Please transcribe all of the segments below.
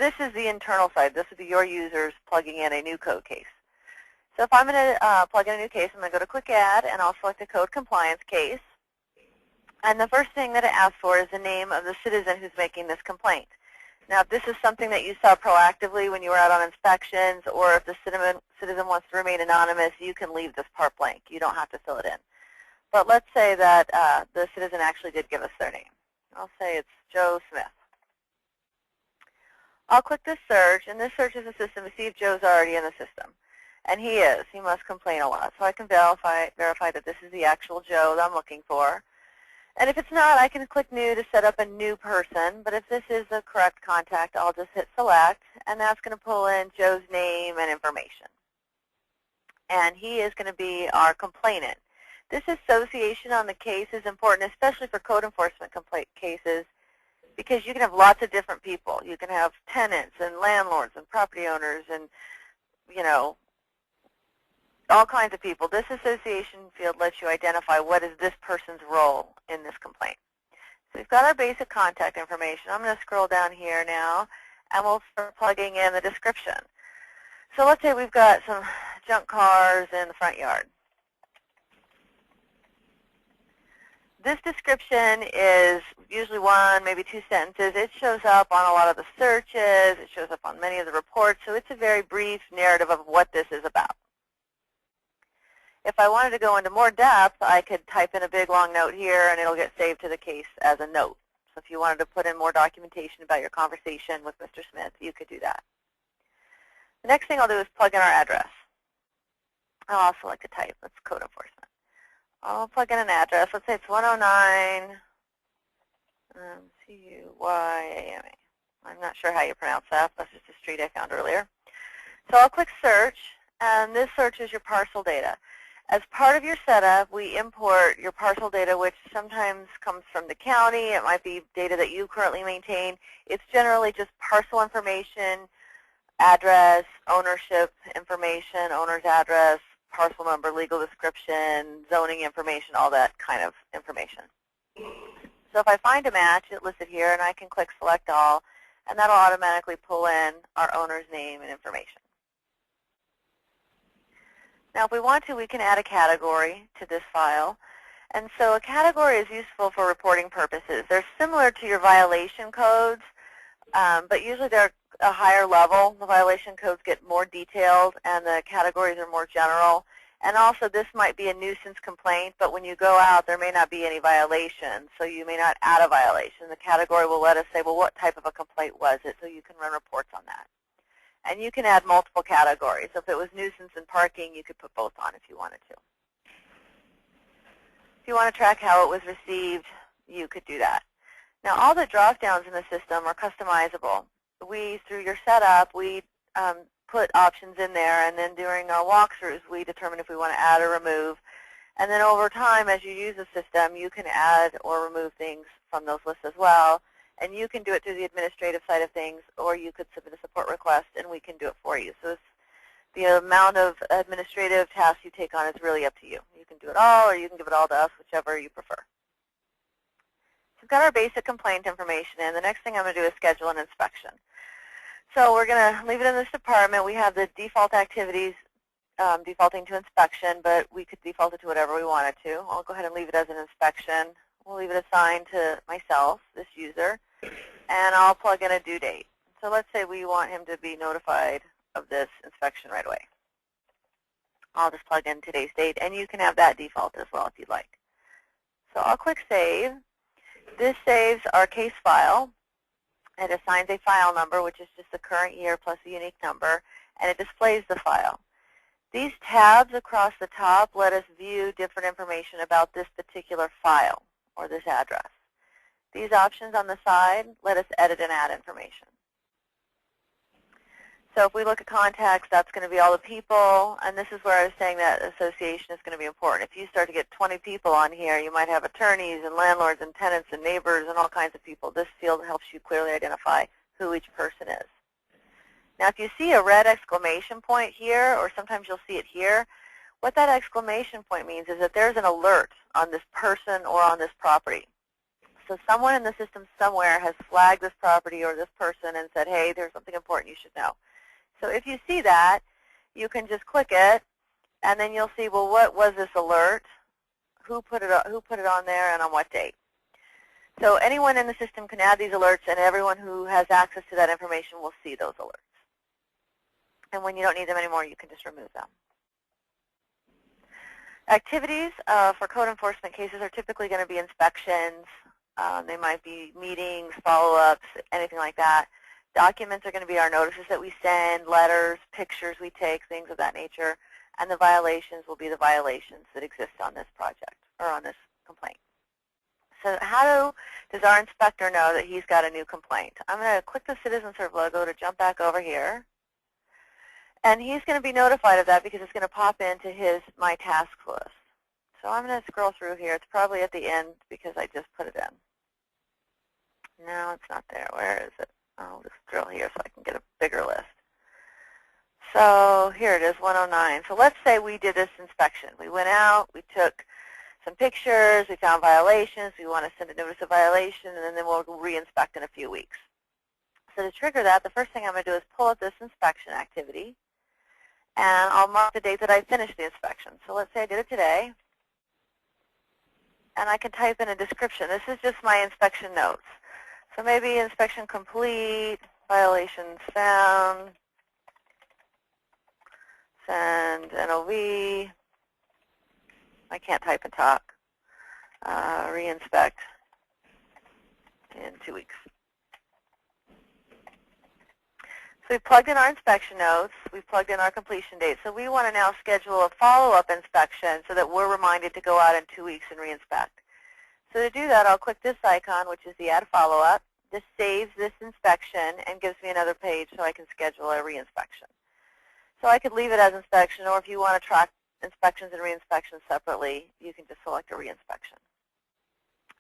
this is the internal side. This would be your users plugging in a new code case. So if I'm going to plug in a new case, I'm going to go to Quick Add, and I'll select a code compliance case. And the first thing that it asks for is the name of the citizen who's making this complaint. Now, if this is something that you saw proactively when you were out on inspections, or if the citizen wants to remain anonymous, you can leave this part blank. You don't have to fill it in. But let's say that the citizen actually did give us their name. I'll say it's Joe Smith. I'll click this search, and this searches the system to see if Joe's already in the system. And he is. He must complain a lot. So I can verify that this is the actual Joe that I'm looking for. And if it's not, I can click New to set up a new person. But if this is the correct contact, I'll just hit Select, and that's going to pull in Joe's name and information. And he is going to be our complainant. This association on the case is important, especially for code enforcement complaint cases, because you can have lots of different people. You can have tenants and landlords and property owners and, you know, all kinds of people. This association field lets you identify what is this person's role in this complaint. So we've got our basic contact information. I'm going to scroll down here now, and we'll start plugging in the description. So let's say we've got some junk cars in the front yard. This description is usually 1, maybe 2 sentences. It shows up on a lot of the searches. It shows up on many of the reports. So it's a very brief narrative of what this is about. If I wanted to go into more depth, I could type in a big long note here, and it'll get saved to the case as a note. So if you wanted to put in more documentation about your conversation with Mr. Smith, you could do that. The next thing I'll do is plug in our address. I'll also like to type. That's code enforcement. I'll plug in an address. Let's say it's 109 Cuyama. I'm not sure how you pronounce that. That's just a street I found earlier. So I'll click Search, and this searches your parcel data. As part of your setup, we import your parcel data, which sometimes comes from the county. It might be data that you currently maintain. It's generally just parcel information, address, ownership information, owner's address, parcel number, legal description, zoning information, all that kind of information. So if I find a match, it lists it here, and I can click Select All, and that will automatically pull in our owner's name and information. Now, if we want to, we can add a category to this file. And so a category is useful for reporting purposes. They're similar to your violation codes, but usually they're a higher level. The violation codes get more detailed, and the categories are more general. And also, this might be a nuisance complaint, but when you go out, there may not be any violation, so you may not add a violation. The category will let us say, well, what type of a complaint was it, so you can run reports on that. And you can add multiple categories. So if it was nuisance and parking, you could put both on if you wanted to. If you want to track how it was received, you could do that. Now, all the drop-downs in the system are customizable. Through your setup, we put options in there, and then during our walkthroughs, we determine if we want to add or remove. And then over time, as you use the system, you can add or remove things from those lists as well. And you can do it through the administrative side of things, or you could submit a support request, and we can do it for you. So the amount of administrative tasks you take on is really up to you. You can do it all, or you can give it all to us, whichever you prefer. So we've got our basic complaint information in. The next thing I'm going to do is schedule an inspection. So we're going to leave it in this department. We have the default activities defaulting to inspection, but we could default it to whatever we wanted to. I'll go ahead and leave it as an inspection. We'll leave it assigned to myself, this user, and I'll plug in a due date. So let's say we want him to be notified of this inspection right away. I'll just plug in today's date, and you can have that default as well if you'd like. So I'll click Save. This saves our case file. It assigns a file number, which is just the current year plus a unique number, and it displays the file. These tabs across the top let us view different information about this particular file or this address. These options on the side let us edit and add information. So if we look at contacts, that's going to be all the people, and this is where I was saying that association is going to be important. If you start to get 20 people on here, you might have attorneys and landlords and tenants and neighbors and all kinds of people. This field helps you clearly identify who each person is. Now, if you see a red exclamation point here, or sometimes you'll see it here, what that exclamation point means is that there's an alert on this person or on this property. So someone in the system somewhere has flagged this property or this person and said, hey, there's something important you should know. So if you see that, you can just click it, and then you'll see, well, what was this alert? Who put it on there and on what date? So anyone in the system can add these alerts, and everyone who has access to that information will see those alerts. And when you don't need them anymore, you can just remove them. Activities for code enforcement cases are typically going to be inspections. They might be meetings, follow-ups, anything like that. Documents are going to be our notices that we send, letters, pictures we take, things of that nature. And the violations will be the violations that exist on this project or on this complaint. So how does our inspector know that he's got a new complaint? I'm going to click the CitizenServe logo to jump back over here. And he's going to be notified of that because it's going to pop into his My Tasks list. So I'm going to scroll through here. It's probably at the end because I just put it in. No, it's not there. Where is it? I'll just drill here so I can get a bigger list. So here it is, 109. So let's say we did this inspection. We went out, we took some pictures, we found violations, we want to send a notice of violation, and then we'll re-inspect in a few weeks. So to trigger that, the first thing I'm going to do is pull up this inspection activity, and I'll mark the date that I finished the inspection. So let's say I did it today, and I can type in a description. This is just my inspection notes. So maybe inspection complete, violations found, send NOV. I can't type and talk. Re-inspect in 2 weeks. So we've plugged in our inspection notes. We've plugged in our completion date. So we want to now schedule a follow-up inspection so that we're reminded to go out in 2 weeks and re-inspect. So to do that, I'll click this icon, which is the Add Follow-up. This saves this inspection and gives me another page so I can schedule a re-inspection. So I could leave it as inspection, or if you want to track inspections and re-inspections separately, you can just select a re-inspection.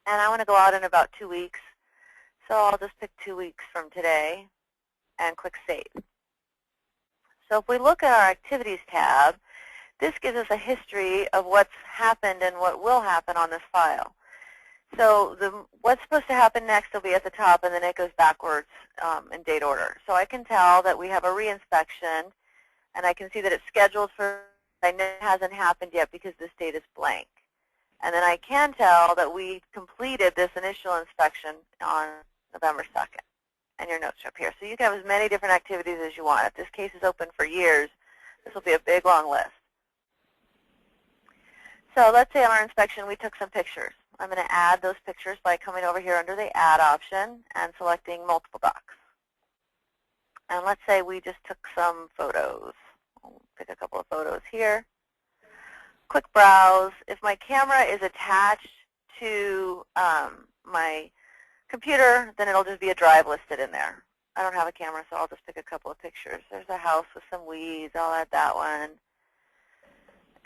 And I want to go out in about 2 weeks, so I'll just pick 2 weeks from today and click Save. So if we look at our Activities tab, this gives us a history of what's happened and what will happen on this file. So what's supposed to happen next will be at the top, and then it goes backwards in date order. So I can tell that we have a re-inspection, and I can see that it's scheduled for, I know it hasn't happened yet because this date is blank. And then I can tell that we completed this initial inspection on November 2nd. And your notes are up here. So you can have as many different activities as you want. If this case is open for years, this will be a big, long list. So let's say on our inspection we took some pictures. I'm going to add those pictures by coming over here under the Add option and selecting Multiple Docs. And let's say we just took some photos. I'll pick a couple of photos here. Quick browse. If my camera is attached to my computer, then it'll just be a drive listed in there. I don't have a camera, so I'll just pick a couple of pictures. There's a house with some weeds. I'll add that one.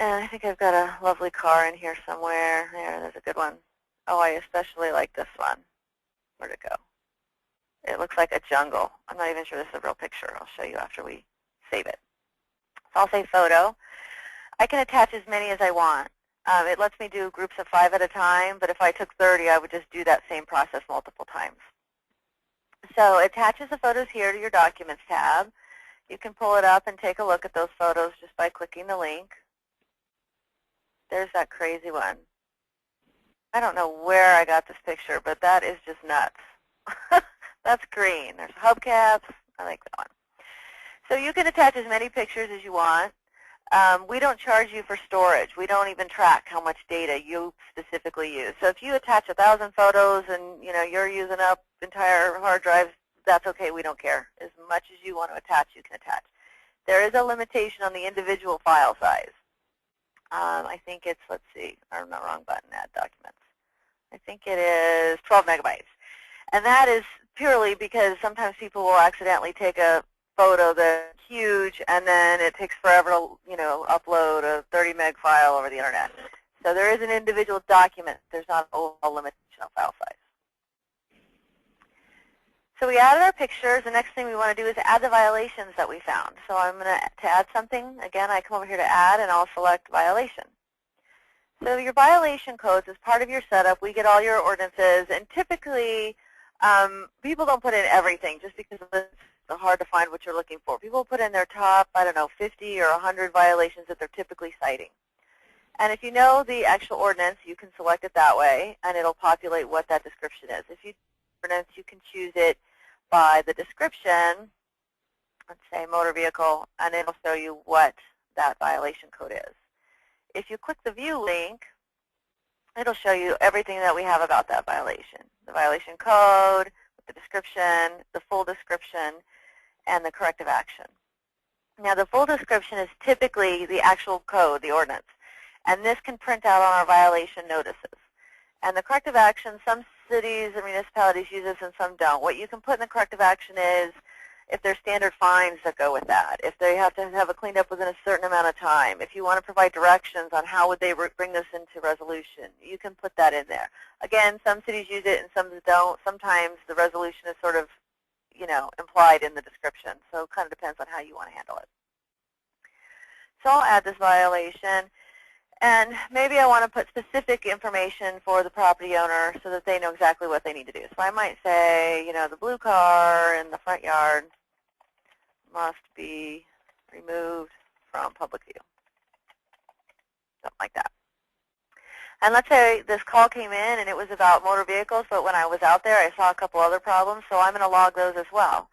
And I think I've got a lovely car in here somewhere. There's a good one. Oh, I especially like this one. Where'd it go? It looks like a jungle. I'm not even sure this is a real picture. I'll show you after we save it. So I'll say photo. I can attach as many as I want. It lets me do groups of 5 at a time, but if I took 30, I would just do that same process multiple times. So it attaches the photos here to your Documents tab. You can pull it up and take a look at those photos just by clicking the link. There's that crazy one. I don't know where I got this picture, but that is just nuts. That's green. There's hubcaps. I like that one. So you can attach as many pictures as you want. We don't charge you for storage. We don't even track how much data you specifically use. So if you attach 1,000 photos and you're using up entire hard drives, that's okay. We don't care. As much as you want to attach, you can attach. There is a limitation on the individual file size. I think it's, let's see, I'm not wrong button, Add Documents. I think it is 12 megabytes. And that is purely because sometimes people will accidentally take a photo that's huge, and then it takes forever to upload a 30 meg file over the internet. So there is an individual document. There's not an overall limitation on file size. So we added our pictures. The next thing we want to do is add the violations that we found. So I'm going to add something. Again, I come over here to Add, and I'll select Violation. So your violation codes is part of your setup. We get all your ordinances, and typically people don't put in everything just because it's hard to find what you're looking for. People put in their top, I don't know, 50 or 100 violations that they're typically citing. And if you know the actual ordinance, you can select it that way, and it'll populate what that description is. If you ordinance, you can choose it by the description, let's say motor vehicle, and it'll show you what that violation code is. If you click the view link, it'll show you everything that we have about that violation. The violation code, the description, the full description, and the corrective action. Now the full description is typically the actual code, the ordinance. And this can print out on our violation notices. And the corrective action, some cities and municipalities use this and some don't. What you can put in the corrective action is if there's standard fines that go with that, if they have to have it cleaned up within a certain amount of time, if you want to provide directions on how would they bring this into resolution, you can put that in there. Again, some cities use it and some don't. Sometimes the resolution is sort of, implied in the description. So it kind of depends on how you want to handle it. So I'll add this violation. And maybe I want to put specific information for the property owner so that they know exactly what they need to do. So I might say, the blue car in the front yard must be removed from public view. Something like that. And let's say this call came in and it was about motor vehicles, but when I was out there I saw a couple other problems, so I'm going to log those as well.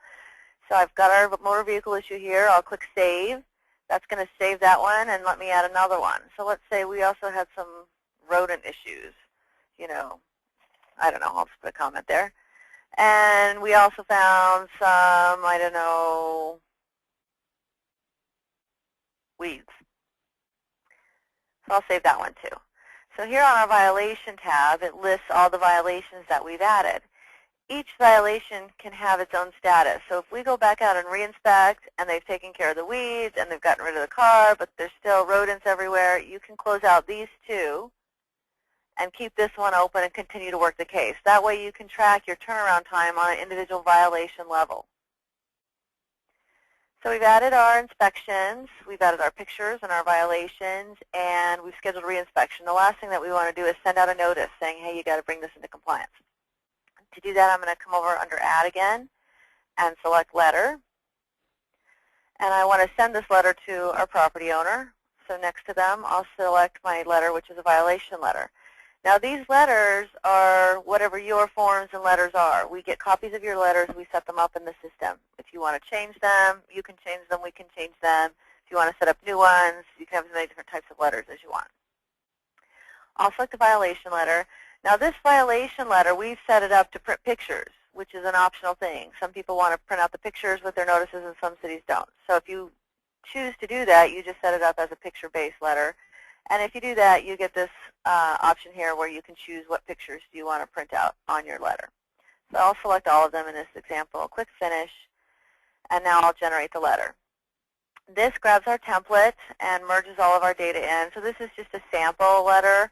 So I've got our motor vehicle issue here. I'll click Save. That's going to save that one and let me add another one. So let's say we also had some rodent issues. I don't know, I'll just put a comment there. And we also found some, I don't know, weeds. So I'll save that one too. So here on our violation tab, it lists all the violations that we've added. Each violation can have its own status. So if we go back out and reinspect and they've taken care of the weeds and they've gotten rid of the car, but there's still rodents everywhere, you can close out these two and keep this one open and continue to work the case. That way you can track your turnaround time on an individual violation level. So we've added our inspections, we've added our pictures and our violations, and we've scheduled reinspection. The last thing that we want to do is send out a notice saying, hey, you got to bring this into compliance. To do that, I'm going to come over under Add again and select Letter. And I want to send this letter to our property owner. So next to them, I'll select my letter, which is a violation letter. Now these letters are whatever your forms and letters are. We get copies of your letters. We set them up in the system. If you want to change them, you can change them. We can change them. If you want to set up new ones, you can have as many different types of letters as you want. I'll select the violation letter. Now this violation letter, we've set it up to print pictures, which is an optional thing. Some people want to print out the pictures with their notices and some cities don't. So if you choose to do that, you just set it up as a picture-based letter. And if you do that, you get this option here where you can choose what pictures do you want to print out on your letter. So I'll select all of them in this example, click Finish, and now I'll generate the letter. This grabs our template and merges all of our data in. So this is just a sample letter.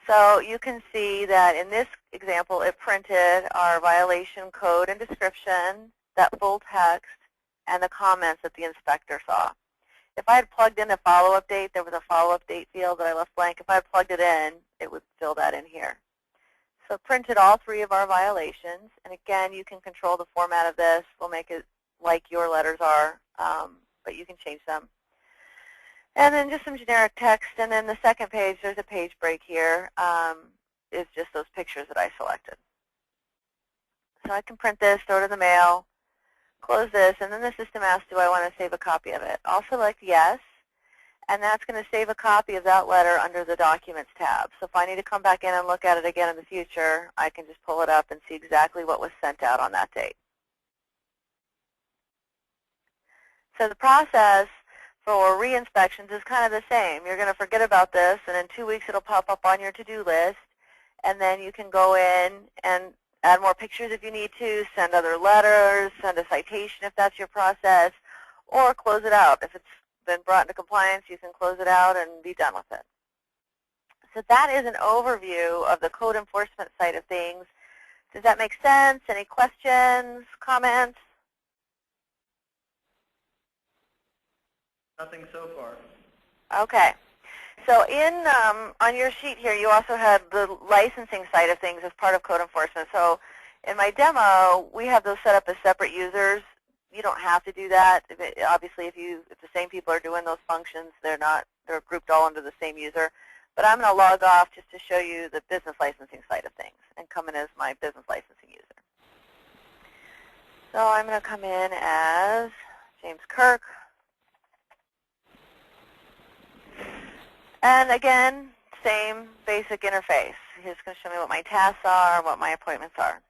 So you can see that in this example, it printed our violation code and description, that full text, and the comments that the inspector saw. If I had plugged in a follow-up date, there was a follow-up date field that I left blank. If I had plugged it in, it would fill that in here. So it printed all three of our violations. And again, you can control the format of this. We'll make it like your letters are, but you can change them. And then just some generic text. And then the second page, there's a page break here, is just those pictures that I selected. So I can print this, throw it in the mail, close this, and then the system asks, do I want to save a copy of it? I'll select yes, and that's going to save a copy of that letter under the Documents tab. So if I need to come back in and look at it again in the future, I can just pull it up and see exactly what was sent out on that date. So the process for re-inspections is kind of the same. You're going to forget about this, and in 2 weeks it'll pop up on your to-do list, and then you can go in and add more pictures if you need to, send other letters, send a citation if that's your process, or close it out. If it's been brought into compliance, you can close it out and be done with it. So that is an overview of the code enforcement side of things. Does that make sense? Any questions, comments? Nothing so far. Okay. So on your sheet here, you also had the licensing side of things as part of code enforcement. So in my demo, we have those set up as separate users. You don't have to do that. Obviously, if the same people are doing those functions, they're grouped all under the same user. But I'm going to log off just to show you the business licensing side of things and come in as my business licensing user. So I'm going to come in as James Kirk. And again, same basic interface. He's going to show me what my tasks are, what my appointments are.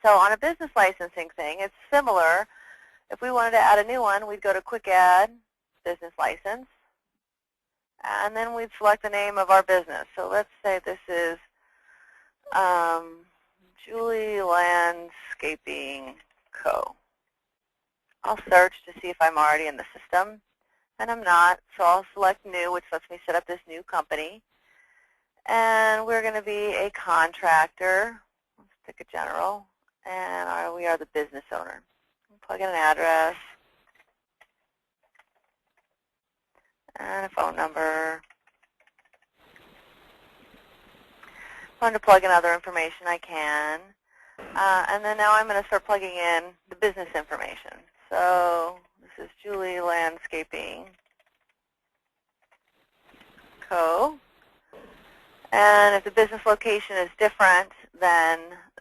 So on a business licensing thing, it's similar. If we wanted to add a new one, we'd go to Quick Add, Business License, and then we'd select the name of our business. So let's say this is Julie Landscaping Co. I'll search to see if I'm already in the system. And I'm not, so I'll select New, which lets me set up this new company. And we're going to be a contractor. Let's pick a general. And we are the business owner. Plug in an address and a phone number. If I want to plug in other information, I can. And then now I'm going to start plugging in the business information. So this is Julie Landscaping Co. And if the business location is different than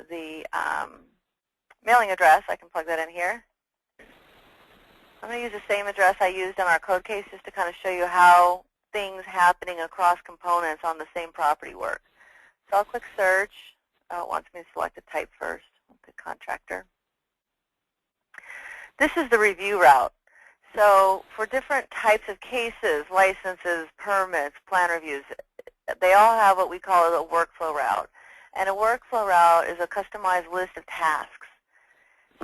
the mailing address, I can plug that in here. I'm going to use the same address I used in our code case just to kind of show you how things happening across components on the same property work. So I'll click search. It wants me to select a type first. I'll click contractor. This is the review route. So for different types of cases, licenses, permits, plan reviews, they all have what we call a workflow route. And a workflow route is a customized list of tasks.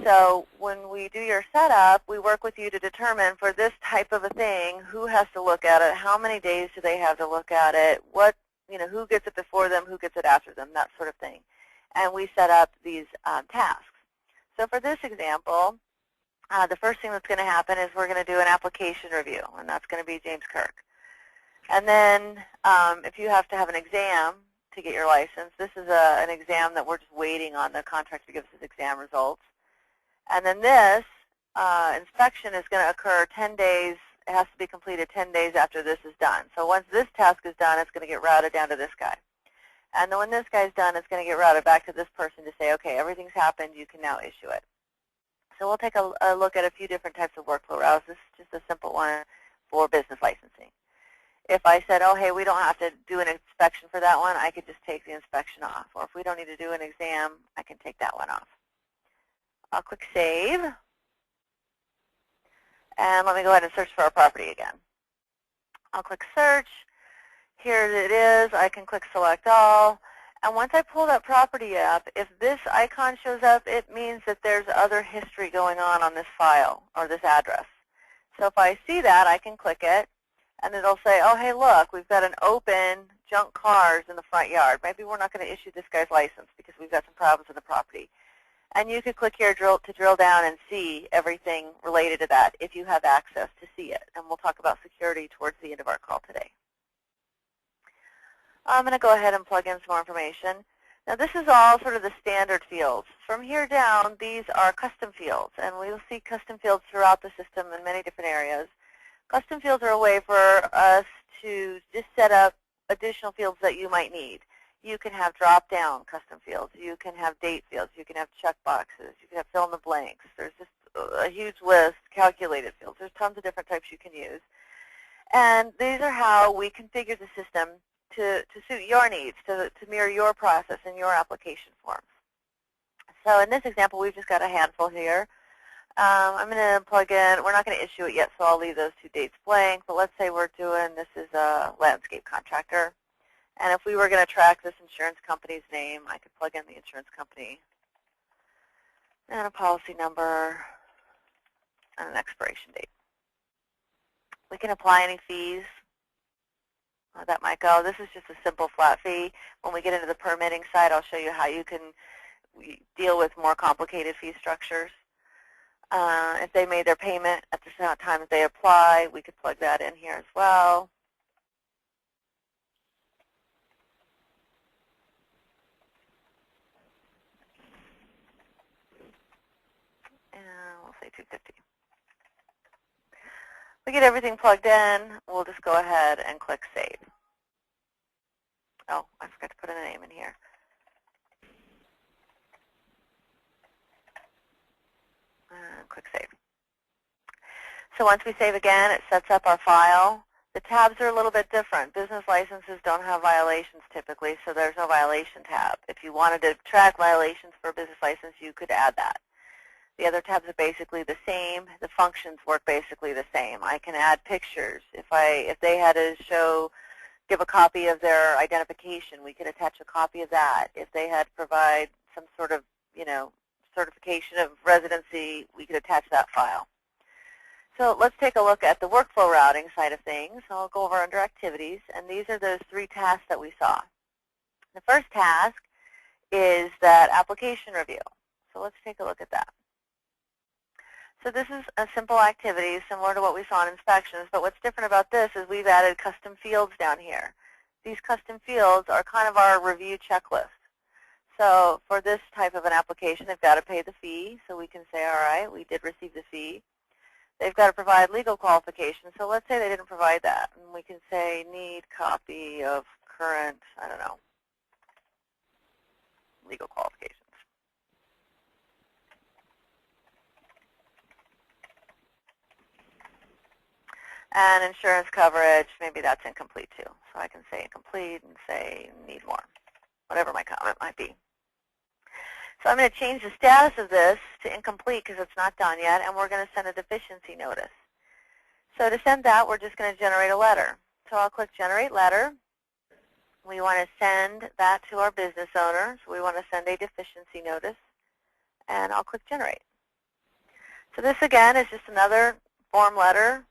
So when we do your setup, we work with you to determine for this type of a thing, who has to look at it, how many days do they have to look at it, who gets it before them, who gets it after them, that sort of thing. And we set up these tasks. So for this example, the first thing that's going to happen is we're going to do an application review, and that's going to be James Kirk. And then if you have to have an exam to get your license, this is an exam that we're just waiting on the contractor to give us his exam results. And then this inspection is going to occur 10 days. It has to be completed 10 days after this is done. So once this task is done, it's going to get routed down to this guy. And then when this guy's done, it's going to get routed back to this person to say, okay, everything's happened. You can now issue it. So we'll take a look at a few different types of workflow routes. This is just a simple one for business licensing. If I said, oh, hey, we don't have to do an inspection for that one, I could just take the inspection off. Or if we don't need to do an exam, I can take that one off. I'll click Save. And let me go ahead and search for our property again. I'll click Search. Here it is. I can click Select All. And once I pull that property up, if this icon shows up, it means that there's other history going on this file or this address. So if I see that, I can click it, and it'll say, oh, hey, look, we've got an open junk cars in the front yard. Maybe we're not going to issue this guy's license because we've got some problems in the property. And you could click here to drill down and see everything related to that if you have access to see it. And we'll talk about security towards the end of our call today. I'm going to go ahead and plug in some more information. Now this is all sort of the standard fields. From here down, these are custom fields, and we'll see custom fields throughout the system in many different areas. Custom fields are a way for us to just set up additional fields that you might need. You can have drop-down custom fields. You can have date fields. You can have checkboxes. You can have fill in the blanks. There's just a huge list, calculated fields. There's tons of different types you can use. And these are how we configure the system to suit your needs, to mirror your process and your application forms. So in this example, we've just got a handful here. I'm going to plug in. We're not going to issue it yet, so I'll leave those two dates blank. But let's say we're doing, this is a landscape contractor. And if we were going to track this insurance company's name, I could plug in the insurance company and a policy number and an expiration date. We can apply any fees that might go. This is just a simple flat fee. When we get into the permitting side, I'll show you how you can deal with more complicated fee structures. If they made their payment at the time that they apply, we could plug that in here as well. 250. We get everything plugged in. We'll just go ahead and click Save. Oh, I forgot to put in a name in here. Click Save. So once we save again, it sets up our file. The tabs are a little bit different. Business licenses don't have violations typically, so there's no violation tab. If you wanted to track violations for a business license, you could add that. The other tabs are basically the same. The functions work basically the same. I can add pictures. If they had to give a copy of their identification, we could attach a copy of that. If they had to provide some sort of, certification of residency, we could attach that file. So let's take a look at the workflow routing side of things. I'll go over under Activities, and these are those 3 tasks that we saw. The first task is that application review. So let's take a look at that. So this is a simple activity similar to what we saw in inspections, but what's different about this is we've added custom fields down here. These custom fields are kind of our review checklist. So for this type of an application, they've got to pay the fee, so we can say, all right, we did receive the fee. They've got to provide legal qualifications, so let's say they didn't provide that, and we can say need copy of current, I don't know, legal qualifications. And insurance coverage, maybe that's incomplete too. So I can say incomplete and say need more, whatever my comment might be. So I'm going to change the status of this to incomplete because it's not done yet, and we're going to send a deficiency notice. So to send that, we're just going to generate a letter. So I'll click Generate Letter. We want to send that to our business owner. So we want to send a deficiency notice, and I'll click Generate. So this, again, is just another form letter.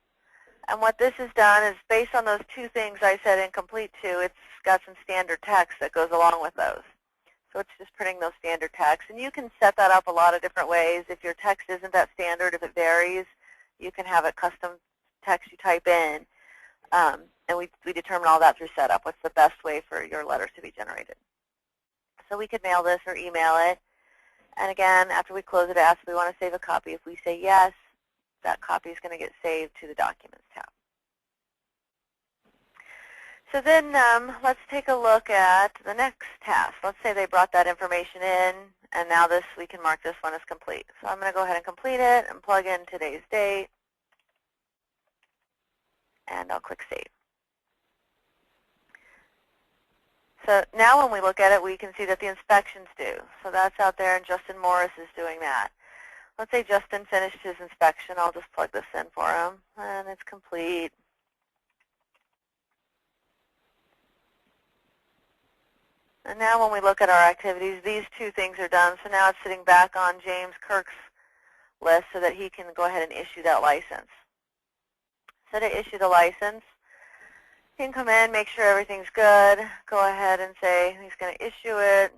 And what this has done is, based on those 2 things I said incomplete to, it's got some standard text that goes along with those. So it's just printing those standard text. And you can set that up a lot of different ways. If your text isn't that standard, if it varies, you can have a custom text you type in. And we determine all that through setup. What's the best way for your letters to be generated? So we could mail this or email it. And again, after we close it, it asks if we want to save a copy. If we say yes, that copy is going to get saved to the Documents tab. So then let's take a look at the next task. Let's say they brought that information in, and now we can mark this one as complete. So I'm going to go ahead and complete it and plug in today's date, and I'll click Save. So now when we look at it, we can see that the inspections due. So that's out there, and Justin Morris is doing that. Let's say Justin finished his inspection. I'll just plug this in for him, and it's complete. And now when we look at our activities, these 2 things are done. So now it's sitting back on James Kirk's list so that he can go ahead and issue that license. So to issue the license, he can come in, make sure everything's good, go ahead and say he's going to issue it,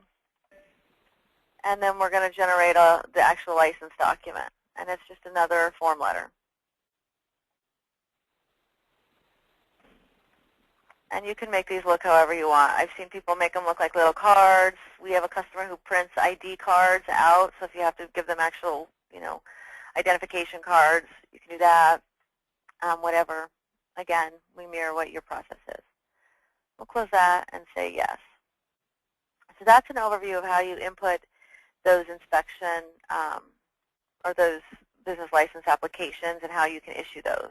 and then we're going to generate the actual license document. And it's just another form letter. And you can make these look however you want. I've seen people make them look like little cards. We have a customer who prints ID cards out, so if you have to give them actual, identification cards, you can do that. Whatever. Again, we mirror what your process is. We'll close that and say yes. So that's an overview of how you input those inspection or those business license applications and how you can issue those.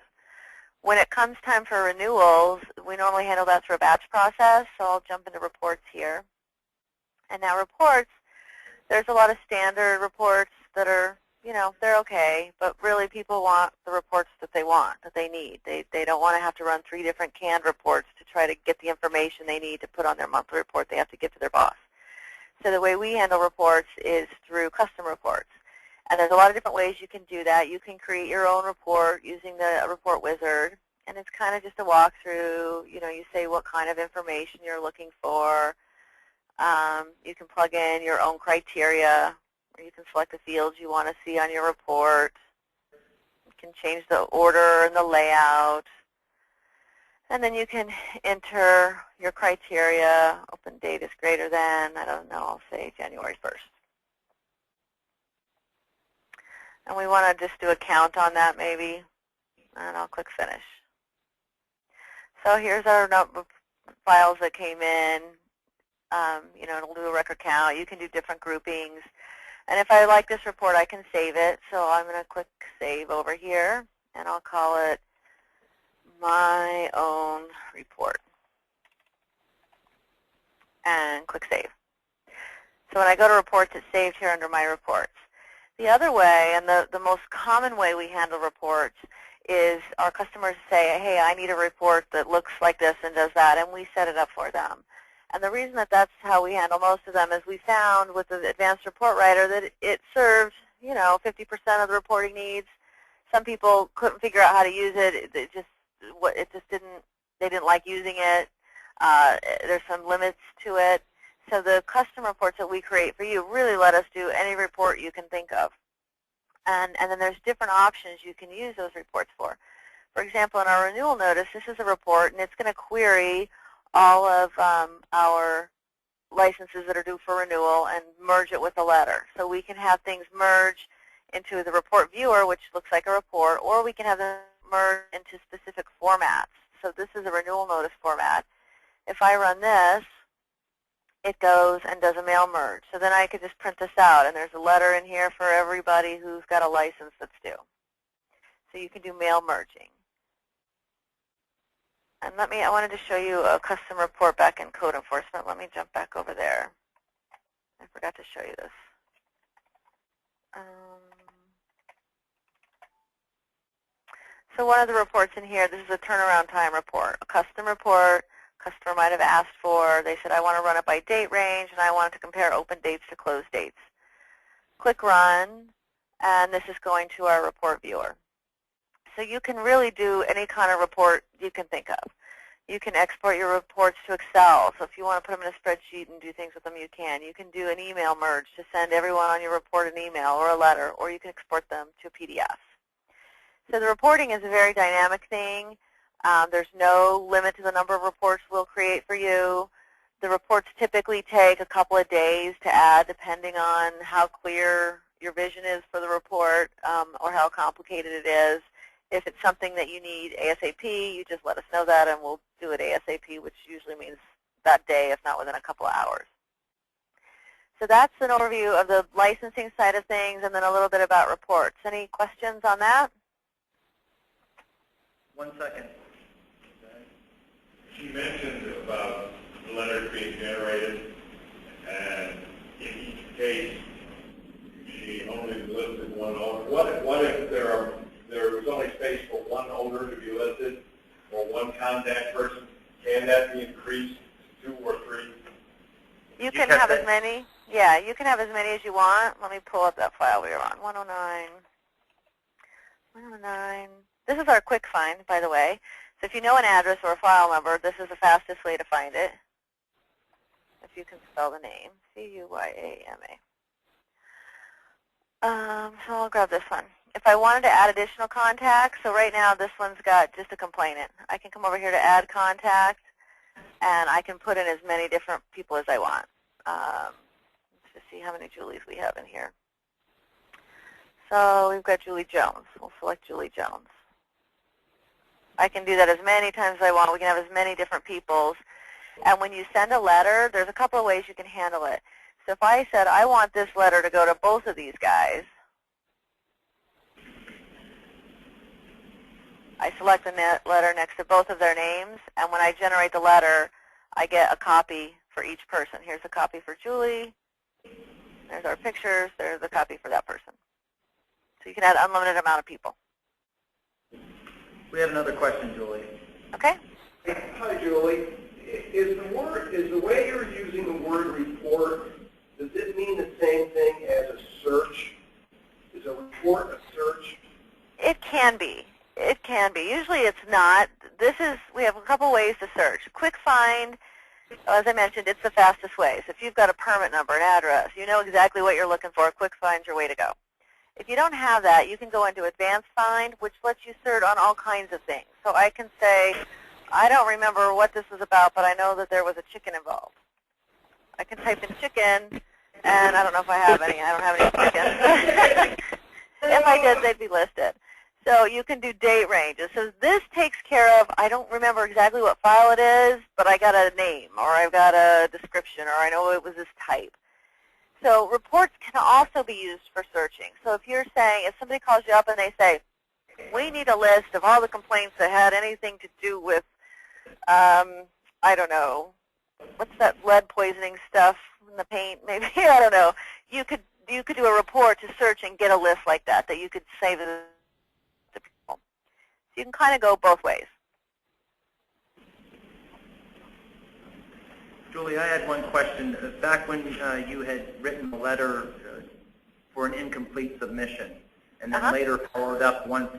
When it comes time for renewals, we normally handle that through a batch process, so I'll jump into reports here. And now reports, there's a lot of standard reports that are, they're okay, but really people want the reports that they want, that they need. They don't want to have to run 3 different canned reports to try to get the information they need to put on their monthly report they have to give to their boss. So the way we handle reports is through custom reports. And there's a lot of different ways you can do that. You can create your own report using the report wizard, and it's kind of just a walkthrough. You say what kind of information you're looking for. You can plug in your own criteria, or you can select the fields you want to see on your report. You can change the order and the layout. And then you can enter your criteria. Open date is greater than, I don't know, I'll say January 1st. And we want to just do a count on that maybe, and I'll click Finish. So here's our files that came in. You know, it'll do a record count. You can do different groupings. And if I like this report, I can save it. So I'm going to click Save over here, and I'll call it My Own Report. And click Save. So when I go to Reports, it's saved here under My Reports. The other way, and the most common way we handle reports, is our customers say, hey, I need a report that looks like this and does that, and we set it up for them. And the reason that that's how we handle most of them is we found with the Advanced Report Writer that it served, you know, 50% of the reporting needs. Some people couldn't figure out how to use it. They didn't like using it. There's some limits to it. So the custom reports that we create for you really let us do any report you can think of. And then there's different options you can use those reports for. For example, in our renewal notice, this is a report, and it's going to query all of our licenses that are due for renewal and merge it with a letter. So we can have things merge into the report viewer, which looks like a report, or we can have them merge into specific formats. So this is a renewal notice format. If I run this, it goes and does a mail merge. So then I could just print this out, and there's a letter in here for everybody who's got a license that's due. So you can do mail merging. And I wanted to show you a custom report back in code enforcement. Let me jump back over there. I forgot to show you this. So one of the reports in here, this is a turnaround time report, a custom report. Customer might have asked for, they said, I want to run it by date range, and I wanted to compare open dates to closed dates. Click Run, and this is going to our report viewer. So you can really do any kind of report you can think of. You can export your reports to Excel. So if you want to put them in a spreadsheet and do things with them, you can. You can do an email merge to send everyone on your report an email or a letter, or you can export them to PDF. So the reporting is a very dynamic thing. There's no limit to the number of reports we'll create for you. The reports typically take a couple of days to add, depending on how clear your vision is for the report or how complicated it is. If it's something that you need ASAP, you just let us know that, and we'll do it ASAP, which usually means that day, if not within a couple of hours. So that's an overview of the licensing side of things, and then a little bit about reports. Any questions on that? 1 second. She mentioned about the letters being generated, and in each case, she only listed one owner. What if there's only space for one owner to be listed, or one contact person? Can that be increased to 2 or 3? You can have as many. Yeah, you can have as many as you want. Let me pull up that file we were on. 109. 109. This is our quick find, by the way. So if you know an address or a file number, this is the fastest way to find it. If you can spell the name, C-U-Y-A-M-A. So I'll grab this one. If I wanted to add additional contacts, so right now this one's got just a complainant. I can come over here to add contact, and I can put in as many different people as I want. Let's just see how many Julies we have in here. So we've got Julie Jones. We'll select Julie Jones. I can do that as many times as I want. We can have as many different peoples. And when you send a letter, there's a couple of ways you can handle it. So if I said, I want this letter to go to both of these guys, I select the letter next to both of their names, and when I generate the letter, I get a copy for each person. Here's a copy for Julie. There's our pictures. There's a copy for that person. So you can add an unlimited amount of people. We have another question, Julie. Okay. Hi, Julie. Is the way you're using the word report, does it mean the same thing as a search? Is a report a search? It can be. It can be. Usually it's not. We have a couple ways to search. Quick find, as I mentioned, it's the fastest way. So if you've got a permit number, an address, you know exactly what you're looking for, quick find's your way to go. If you don't have that, you can go into Advanced Find, which lets you search on all kinds of things. So I can say, I don't remember what this was about, but I know that there was a chicken involved. I can type in chicken, and I don't know if I have any. I don't have any chicken. If I did, they'd be listed. So you can do date ranges. So this takes care of, I don't remember exactly what file it is, but I got a name, or I've got a description, or I know it was this type. So reports can also be used for searching. So if you're saying, if somebody calls you up and they say, we need a list of all the complaints that had anything to do with, I don't know, what's that lead poisoning stuff in the paint? Maybe, I don't know. You could do a report to search and get a list like that you could save to people. So you can kind of go both ways. Julie, I had one question. Back when you had written a letter for an incomplete submission, and then later followed up once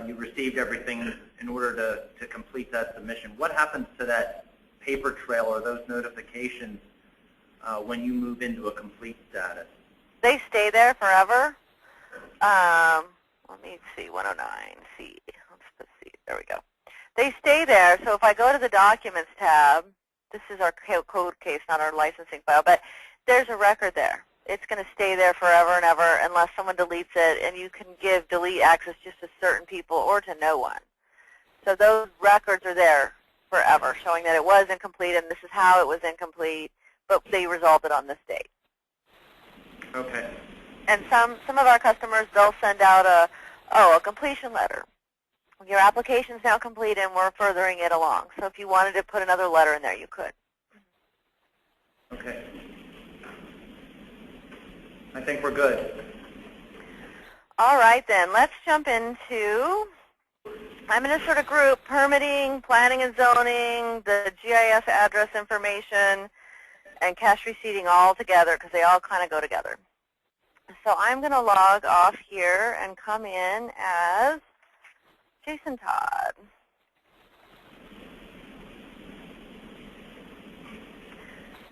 you received everything in order to complete that submission, what happens to that paper trail or those notifications when you move into a complete status? They stay there forever. Let me see, 109C. Let's see. There we go. They stay there. So if I go to the Documents tab, this is our code case, not our licensing file, but there's a record there. It's going to stay there forever and ever unless someone deletes it, and you can give delete access just to certain people or to no one. So those records are there forever, showing that it was incomplete and this is how it was incomplete, but they resolved it on this date. Okay. And some of our customers, they'll send out a completion letter. Your application is now complete and we're furthering it along. So if you wanted to put another letter in there, you could. Okay. I think we're good. All right, then. Let's jump into, I'm going to sort of group permitting, planning and zoning, the GIS address information, and cash receipting all together because they all kind of go together. So I'm going to log off here and come in as Jason Todd.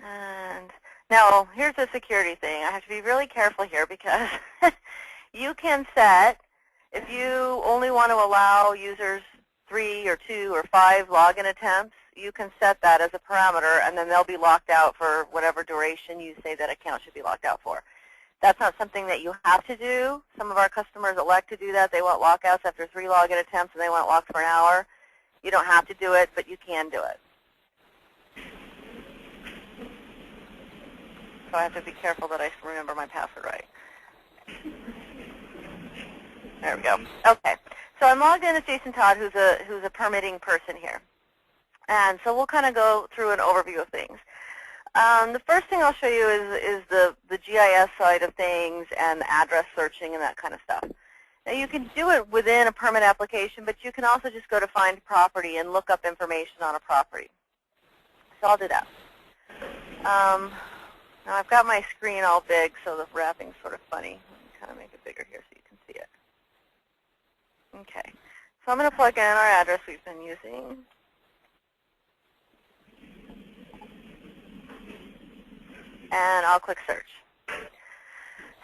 And now here's the security thing. I have to be really careful here because you can set, if you only want to allow users 3 or 2 or 5 login attempts, you can set that as a parameter and then they'll be locked out for whatever duration you say that account should be locked out for. That's not something that you have to do. Some of our customers elect to do that. They want lockouts after 3 login attempts and they want locked for an hour. You don't have to do it, but you can do it. So I have to be careful that I remember my password right. There we go. Okay. So I'm logged in as Jason Todd, who's a permitting person here. And so we'll kind of go through an overview of things. The first thing I'll show you is the GIS side of things and address searching and that kind of stuff. Now you can do it within a permit application, but you can also just go to Find Property and look up information on a property. So I'll do that. Now I've got my screen all big, so the wrapping's sort of funny. Let me kind of make it bigger here so you can see it. Okay. So I'm going to plug in our address we've been using. And I'll click search.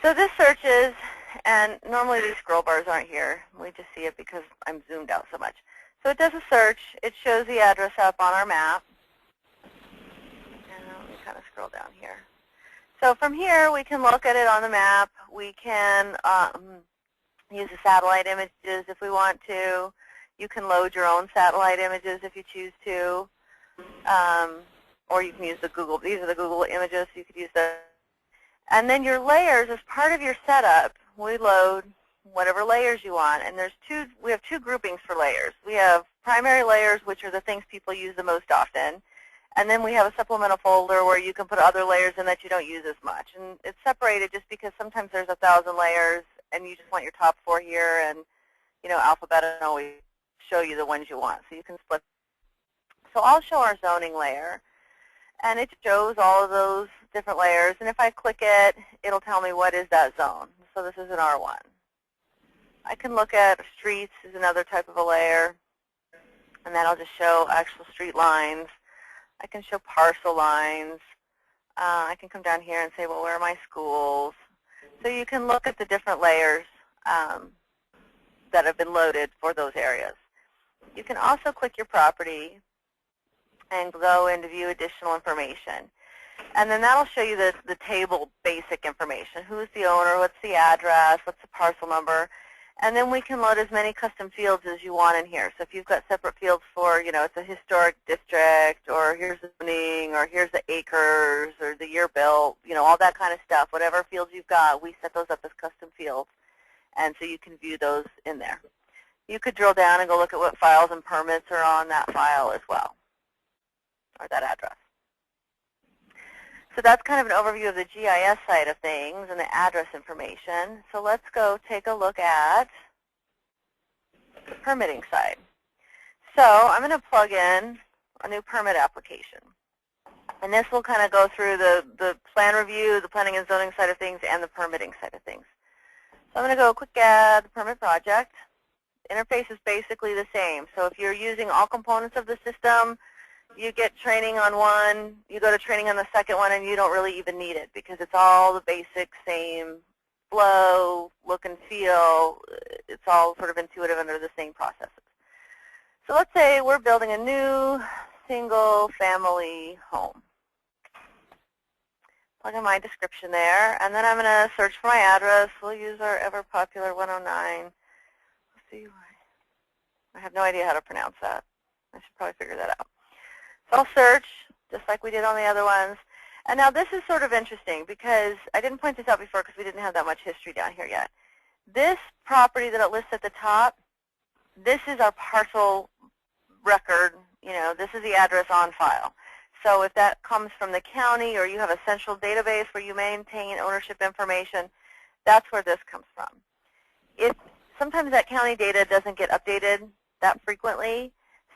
So this searches, and normally these scroll bars aren't here. We just see it because I'm zoomed out so much. So it does a search. It shows the address up on our map. And let me kind of scroll down here. So from here, we can look at it on the map. We can use the satellite images if we want to. You can load your own satellite images if you choose to. Or you can use the Google. These are the Google images, so you could use those. And then your layers, as part of your setup, we load whatever layers you want. And we have 2 groupings for layers. We have primary layers, which are the things people use the most often. And then we have a supplemental folder where you can put other layers in that you don't use as much. And it's separated just because sometimes there's 1,000 layers, and you just want your top 4 here, and Alphabet doesn't always show you the ones you want. So you can split. So I'll show our zoning layer. And it shows all of those different layers. And if I click it, it'll tell me what is that zone. So this is an R1. I can look at streets is another type of a layer. And that'll just show actual street lines. I can show parcel lines. I can come down here and say, well, where are my schools? So you can look at the different layers that have been loaded for those areas. You can also click your property and go in to view additional information. And then that'll show you the table basic information. Who's the owner, what's the address, what's the parcel number. And then we can load as many custom fields as you want in here. So if you've got separate fields for, it's a historic district, or here's the zoning, or here's the acres, or the year built, all that kind of stuff, whatever fields you've got, we set those up as custom fields. And so you can view those in there. You could drill down and go look at what files and permits are on that file as well, or that address. So that's kind of an overview of the GIS side of things and the address information. So let's go take a look at the permitting side. So I'm going to plug in a new permit application. And this will kind of go through the plan review, the planning and zoning side of things, and the permitting side of things. So I'm going to go quick add the permit project. Interface is basically the same. So if you're using all components of the system, you get training on one, you go to training on the second one, and you don't really even need it because it's all the basic same flow, look and feel. It's all sort of intuitive under the same processes. So let's say we're building a new single-family home. Plug in my description there, and then I'm going to search for my address. We'll use our ever-popular 109. Let's see why. I have no idea how to pronounce that. I should probably figure that out. So I'll search, just like we did on the other ones. And now this is sort of interesting because I didn't point this out before because we didn't have that much history down here yet. This property that it lists at the top, this is our parcel record. This is the address on file. So if that comes from the county or you have a central database where you maintain ownership information, that's where this comes from. Sometimes that county data doesn't get updated that frequently.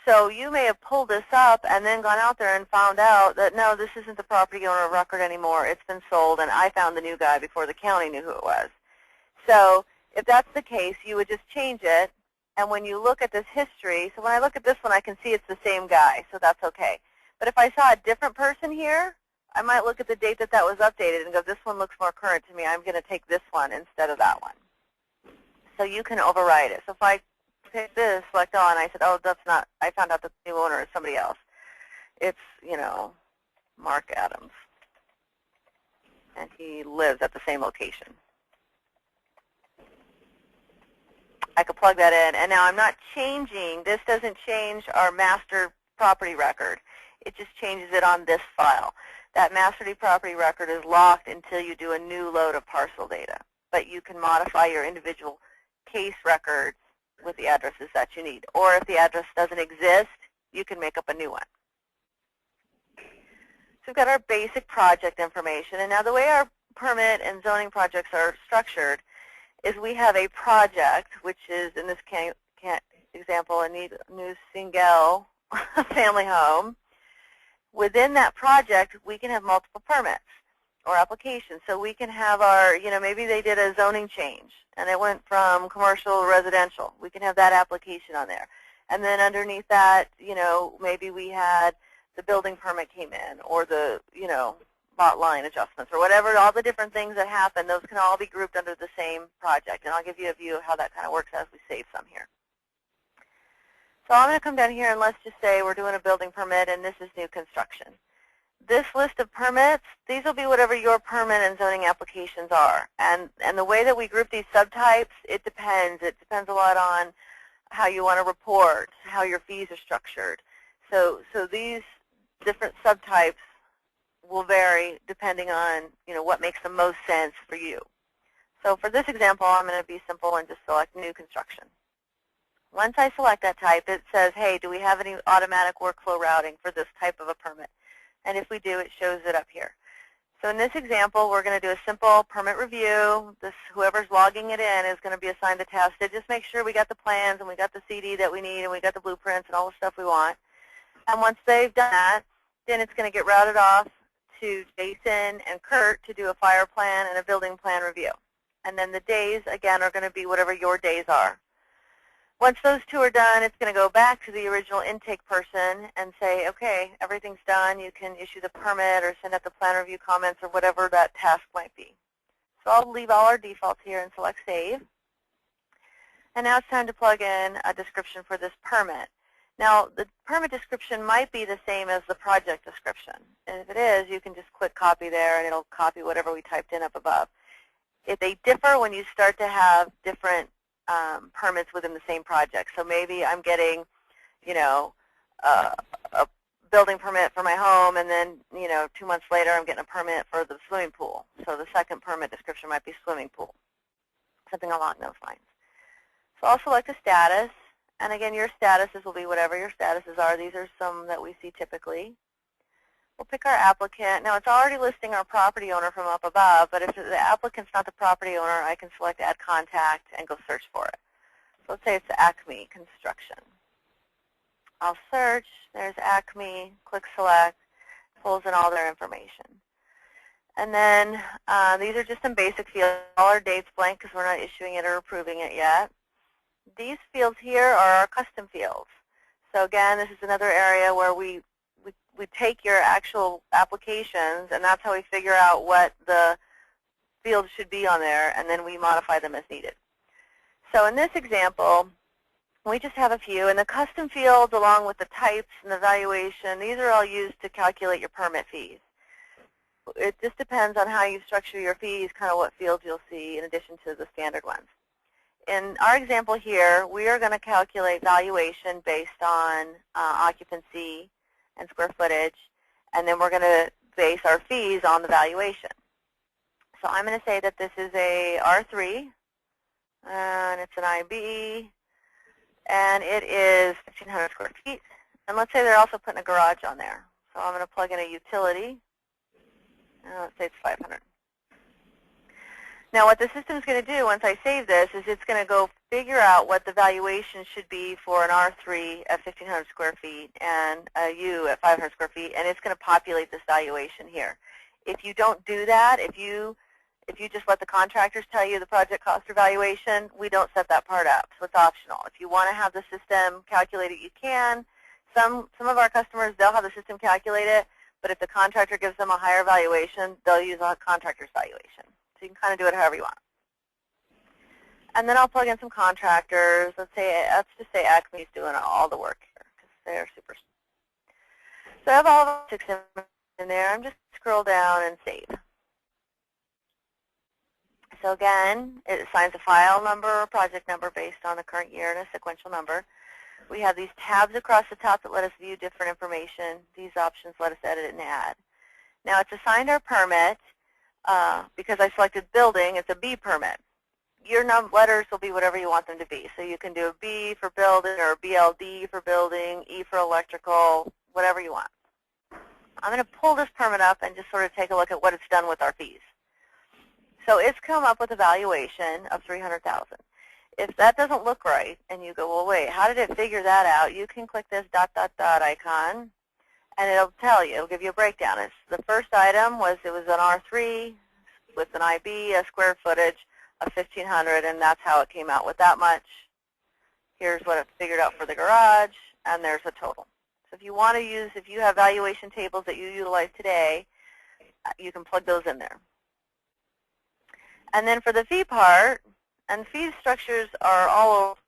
So you may have pulled this up and then gone out there and found out that, no, this isn't the property owner record anymore. It's been sold, and I found the new guy before the county knew who it was. So if that's the case, you would just change it. And when you look at this history, so when I look at this one, I can see it's the same guy, so that's okay. But if I saw a different person here, I might look at the date that that was updated and go, this one looks more current to me. I'm going to take this one instead of that one. So you can override it. So if I pick this, select all, and I said, oh, that's not, I found out that the new owner is somebody else. It's, Mark Adams. And he lives at the same location. I could plug that in. And now I'm not changing, this doesn't change our master property record. It just changes it on this file. That master property record is locked until you do a new load of parcel data. But you can modify your individual case records with the addresses that you need. Or if the address doesn't exist, you can make up a new one. So we've got our basic project information. And now the way our permit and zoning projects are structured is we have a project, which is, in this example, a new single family home. Within that project, we can have multiple permits or applications. So we can have our, maybe they did a zoning change, and it went from commercial to residential. We can have that application on there. And then underneath that, maybe we had the building permit came in, or the, lot line adjustments, or whatever, all the different things that happen, those can all be grouped under the same project. And I'll give you a view of how that kind of works as we save some here. So I'm going to come down here and let's just say we're doing a building permit and this is new construction. This list of permits, these will be whatever your permit and zoning applications are. And the way that we group these subtypes, it depends. It depends a lot on how you want to report, how your fees are structured. So these different subtypes will vary depending on what makes the most sense for you. So for this example, I'm going to be simple and just select new construction. Once I select that type, it says, hey, do we have any automatic workflow routing for this type of a permit? And if we do, it shows it up here. So in this example, we're going to do a simple permit review. Whoever's logging it in is going to be assigned a task to just make sure we got the plans and we got the CD that we need and we got the blueprints and all the stuff we want. And once they've done that, then it's going to get routed off to Jason and Kurt to do a fire plan and a building plan review. And then the days, again, are going to be whatever your days are. Once those two are done, it's going to go back to the original intake person and say, okay, everything's done. You can issue the permit or send out the plan review comments or whatever that task might be. So I'll leave all our defaults here and select Save. And now it's time to plug in a description for this permit. Now, the permit description might be the same as the project description. And if it is, you can just click copy there, and it'll copy whatever we typed in up above. If they differ when you start to have different permits within the same project. So maybe I'm getting, you know, a building permit for my home, and then, you know, 2 months later I'm getting a permit for the swimming pool. So the second permit description might be swimming pool, something along those lines. So I'll select a status. And again, your statuses will be whatever your statuses are. These are some that we see typically. We'll pick our applicant. Now, it's already listing our property owner from up above, but if the applicant's not the property owner, I can select Add Contact and go search for it. So let's say it's Acme Construction. I'll search. There's Acme. Click Select. Pulls in all their information. And then these are just some basic fields. All our dates blank because we're not issuing it or approving it yet. These fields here are our custom fields. So again, this is another area where we take your actual applications, and that's how we figure out what the fields should be on there, and then we modify them as needed. So in this example, we just have a few, and the custom fields along with the types and the valuation, these are all used to calculate your permit fees. It just depends on how you structure your fees, kind of what fields you'll see in addition to the standard ones. In our example here, we are going to calculate valuation based on occupancy and square footage, and then we're going to base our fees on the valuation. So I'm going to say that this is a R3, and it's an IB, and it is 1,500 square feet. And let's say they're also putting a garage on there. So I'm going to plug in a utility, and let's say it's 500. Now, what the system is going to do once I save this is it's going to go figure out what the valuation should be for an R3 at 1,500 square feet and a U at 500 square feet, and it's going to populate this valuation here. If you don't do that, if you just let the contractors tell you the project cost or valuation, we don't set that part up, so it's optional. If you want to have the system calculate it, you can. Some of our customers, they'll have the system calculate it, but if the contractor gives them a higher valuation, they'll use a contractor's valuation. So you can kind of do it however you want. And then I'll plug in some contractors. Let's just say Acme's doing all the work here because they're super. So I have all of 6 in there. I'm just scroll down and save. So again, it assigns a file number or project number based on the current year and a sequential number. We have these tabs across the top that let us view different information. These options let us edit and add. Now it's assigned our permit. Because I selected building, it's a B permit. Your letters will be whatever you want them to be. So you can do a B for building or a BLD for building, E for electrical, whatever you want. I'm going to pull this permit up and just sort of take a look at what it's done with our fees. So it's come up with a valuation of $300,000. If that doesn't look right and you go, well, wait, how did it figure that out? You can click this ... icon. And it'll tell you, it'll give you a breakdown. The first item was it was an R3 with an IB, a square footage of 1,500, and that's how it came out with that much. Here's what it figured out for the garage, and there's a total. So if you want to use, if you have valuation tables that you utilize today, you can plug those in there. And then for the fee part, and fee structures are all over.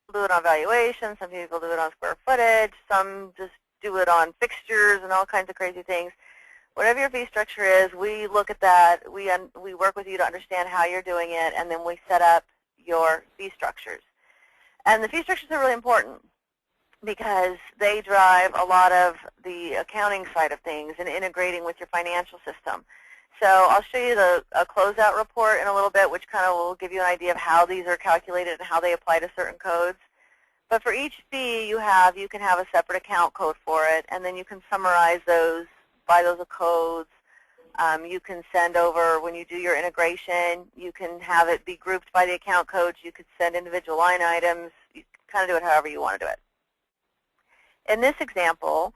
People do it on valuation, some people do it on square footage, some just do it on fixtures and all kinds of crazy things. Whatever your fee structure is, we look at that. We work with you to understand how you're doing it, and then we set up your fee structures. And the fee structures are really important because they drive a lot of the accounting side of things and integrating with your financial system. So I'll show you a closeout report in a little bit, which kind of will give you an idea of how these are calculated and how they apply to certain codes. But for each fee you can have a separate account code for it, and then you can summarize those by those codes. You can send over, when you do your integration, you can have it be grouped by the account codes. You could send individual line items. You can kind of do it however you want to do it. In this example,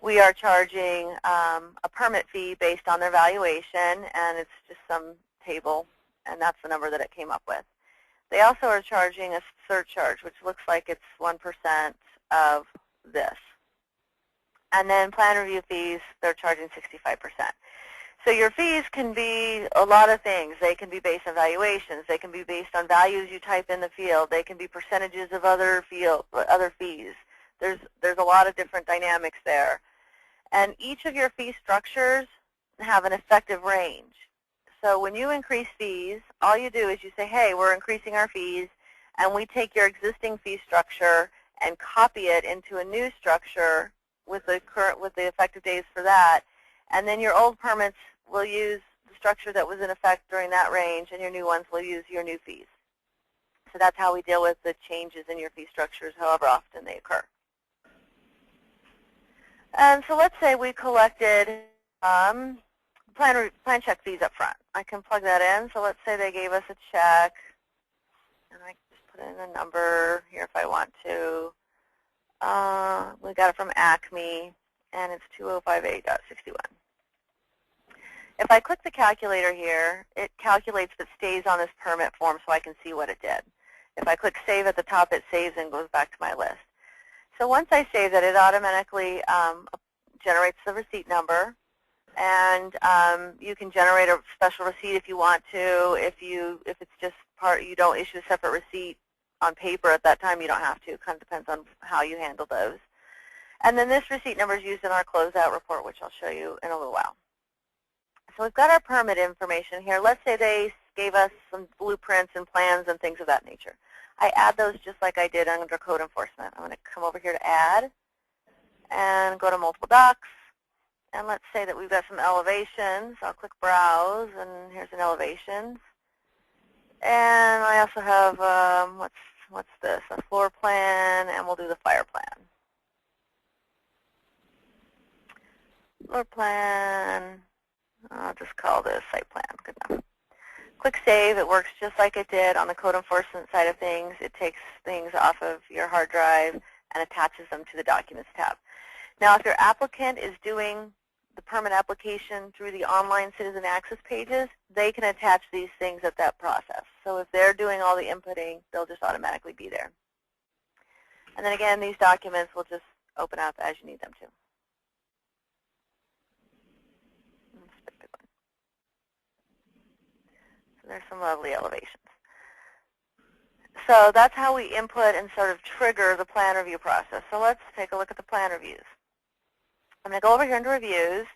we are charging a permit fee based on their valuation, and it's just some table, and that's the number that it came up with. They also are charging a surcharge, which looks like it's 1% of this. And then plan review fees, they're charging 65%. So your fees can be a lot of things. They can be based on valuations. They can be based on values you type in the field. They can be percentages of other fees. There's a lot of different dynamics there. And each of your fee structures have an effective range. So when you increase fees, all you do is you say, hey, we're increasing our fees, and we take your existing fee structure and copy it into a new structure with the effective days for that. And then your old permits will use the structure that was in effect during that range, and your new ones will use your new fees. So that's how we deal with the changes in your fee structures, however often they occur. And so let's say we collected plan check fees up front. I can plug that in. So let's say they gave us a check, and I can just put in a number here if I want to. We got it from Acme, and it's 2058.61. If I click the calculator here, it calculates that stays on this permit form so I can see what it did. If I click Save at the top, it saves and goes back to my list. So once I save that, it automatically generates the receipt number. And you can generate a special receipt if you want to. If it's just you don't issue a separate receipt on paper at that time, you don't have to. It kind of depends on how you handle those. And then this receipt number is used in our closeout report, which I'll show you in a little while. So we've got our permit information here. Let's say they gave us some blueprints and plans and things of that nature. I add those just like I did under code enforcement. I'm going to come over here to Add and go to Multiple Docs. And let's say that we've got some elevations. I'll click Browse, and here's an elevations. And I also have, what's this, a floor plan, and we'll do the fire plan. Floor plan, I'll just call this site plan, good enough. Click Save. It works just like it did on the code enforcement side of things. It takes things off of your hard drive and attaches them to the Documents tab. Now, if your applicant is doing the permit application through the online citizen access pages, they can attach these things at that process. So if they're doing all the inputting, they'll just automatically be there. And then again, these documents will just open up as you need them to. So there's some lovely elevations. So that's how we input and sort of trigger the plan review process. So let's take a look at the plan reviews. I'm going to go over here into Reviews,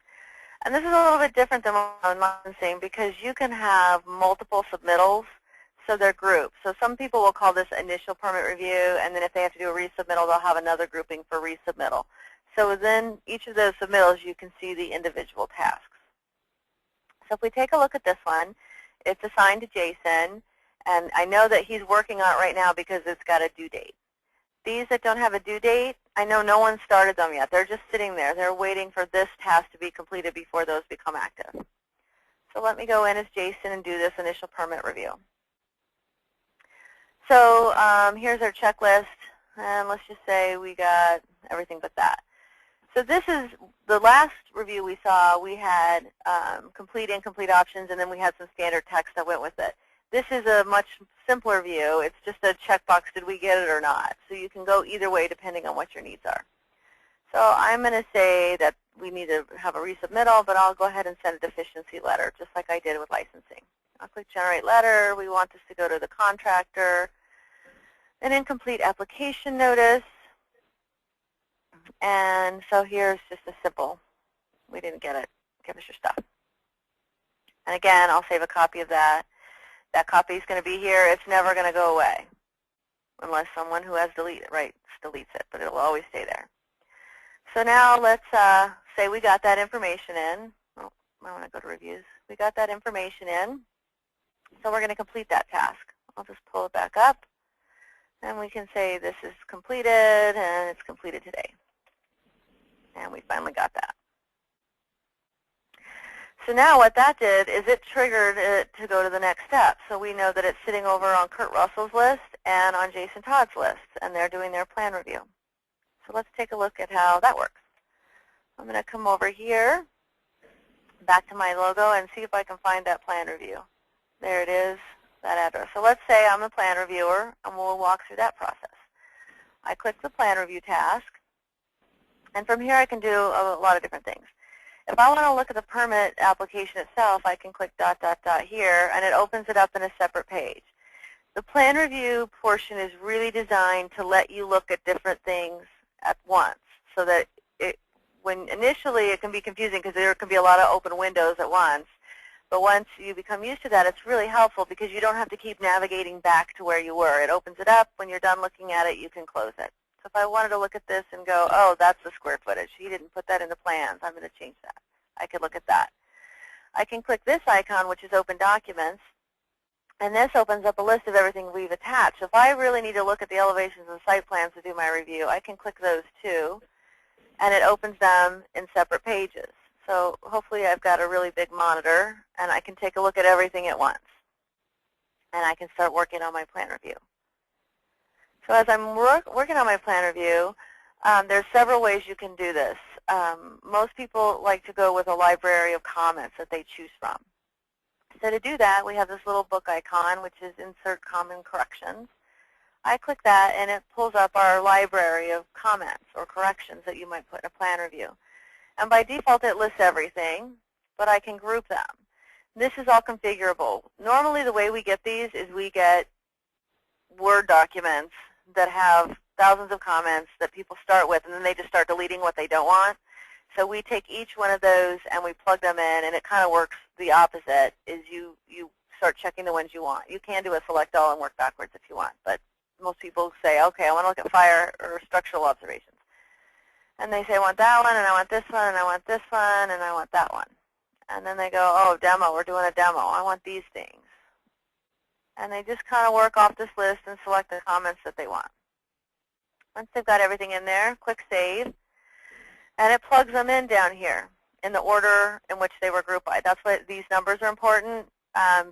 and this is a little bit different than licensing because you can have multiple submittals, so they're grouped. So some people will call this initial permit review, and then if they have to do a resubmittal, they'll have another grouping for resubmittal. So within each of those submittals, you can see the individual tasks. So if we take a look at this one, it's assigned to Jason, and I know that he's working on it right now because it's got a due date. These that don't have a due date, I know no one started them yet. They're just sitting there. They're waiting for this task to be completed before those become active. So let me go in as Jason and do this initial permit review. So here's our checklist, and let's just say we got everything but that. So this is the last review we saw. We had complete, incomplete options, and then we had some standard text that went with it. This is a much simpler view. It's just a checkbox, did we get it or not? So you can go either way depending on what your needs are. So I'm going to say that we need to have a resubmittal, but I'll go ahead and send a deficiency letter, just like I did with licensing. I'll click Generate Letter. We want this to go to the contractor. An incomplete application notice. And so here's just a simple, we didn't get it, give us your stuff. And again, I'll save a copy of that. That copy is going to be here. It's never going to go away unless someone who has deleted deletes it, but it'll always stay there. So now let's say we got that information in. Oh, I want to go to Reviews. We got that information in, so we're going to complete that task. I'll just pull it back up, and we can say this is completed, and it's completed today. And we finally got that. So now what that did is it triggered it to go to the next step. So we know that it's sitting over on Kurt Russell's list and on Jason Todd's list, and they're doing their plan review. So let's take a look at how that works. I'm going to come over here, back to my logo, and see if I can find that plan review. There it is, that address. So let's say I'm the plan reviewer, and we'll walk through that process. I click the plan review task, and from here I can do a lot of different things. If I want to look at the permit application itself, I can click ... here, and it opens it up in a separate page. The plan review portion is really designed to let you look at different things at initially it can be confusing because there can be a lot of open windows at once. But once you become used to that, it's really helpful because you don't have to keep navigating back to where you were. It opens it up. When you're done looking at it, you can close it. So if I wanted to look at this and go, oh, that's the square footage. He didn't put that in the plans. I'm going to change that. I could look at that. I can click this icon, which is Open Documents, and this opens up a list of everything we've attached. So if I really need to look at the elevations and site plans to do my review, I can click those too, and it opens them in separate pages. So hopefully I've got a really big monitor, and I can take a look at everything at once. And I can start working on my plan review. So as I'm working on my plan review, there's several ways you can do this. Most people like to go with a library of comments that they choose from. So to do that, we have this little book icon, which is Insert Common Corrections. I click that, and it pulls up our library of comments or corrections that you might put in a plan review. And by default, it lists everything, but I can group them. This is all configurable. Normally, the way we get these is we get Word documents that have thousands of comments that people start with, and then they just start deleting what they don't want. So we take each one of those and we plug them in, and it kind of works the opposite, is you start checking the ones you want. You can do a select all and work backwards if you want, but most people say, okay, I want to look at fire or structural observations. And they say, I want that one, and I want this one, and I want this one, and I want that one. And then they go, oh, demo, we're doing a demo. I want these things. And they just kind of work off this list and select the comments that they want. Once they've got everything in there, click Save. And it plugs them in down here in the order in which they were grouped by. That's why these numbers are important,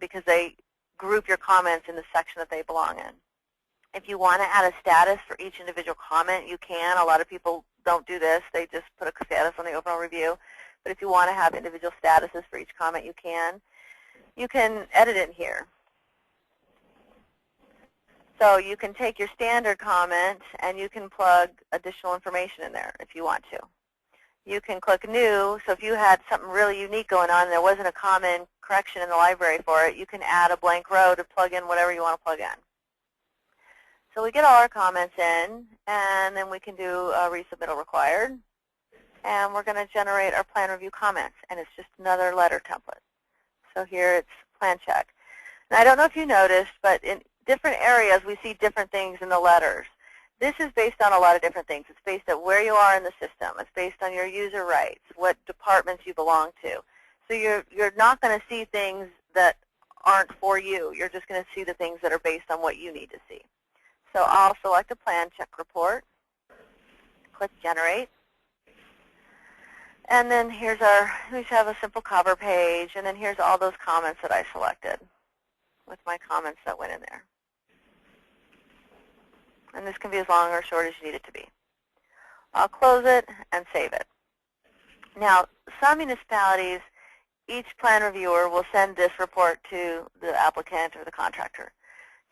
because they group your comments in the section that they belong in. If you want to add a status for each individual comment, you can. A lot of people don't do this. They just put a status on the overall review. But if you want to have individual statuses for each comment, you can. You can edit it here. So you can take your standard comment and you can plug additional information in there if you want to. You can click New. So if you had something really unique going on and there wasn't a common correction in the library for it, you can add a blank row to plug in whatever you want to plug in. So we get all our comments in, and then we can do a resubmittal required. And we're going to generate our plan review comments, and it's just another letter template. So here it's plan check. And I don't know if you noticed, but in different areas we see different things in the letters. This is based on a lot of different things. It's based on where you are in the system. It's based on your user rights, what departments you belong to. So you're not going to see things that aren't for you. You're just going to see the things that are based on what you need to see. So I'll select a plan check report, click Generate. And then here's we have a simple cover page, and then here's all those comments that I selected with my comments that went in there. And this can be as long or short as you need it to be. I'll close it and save it. Now, some municipalities, each plan reviewer will send this report to the applicant or the contractor.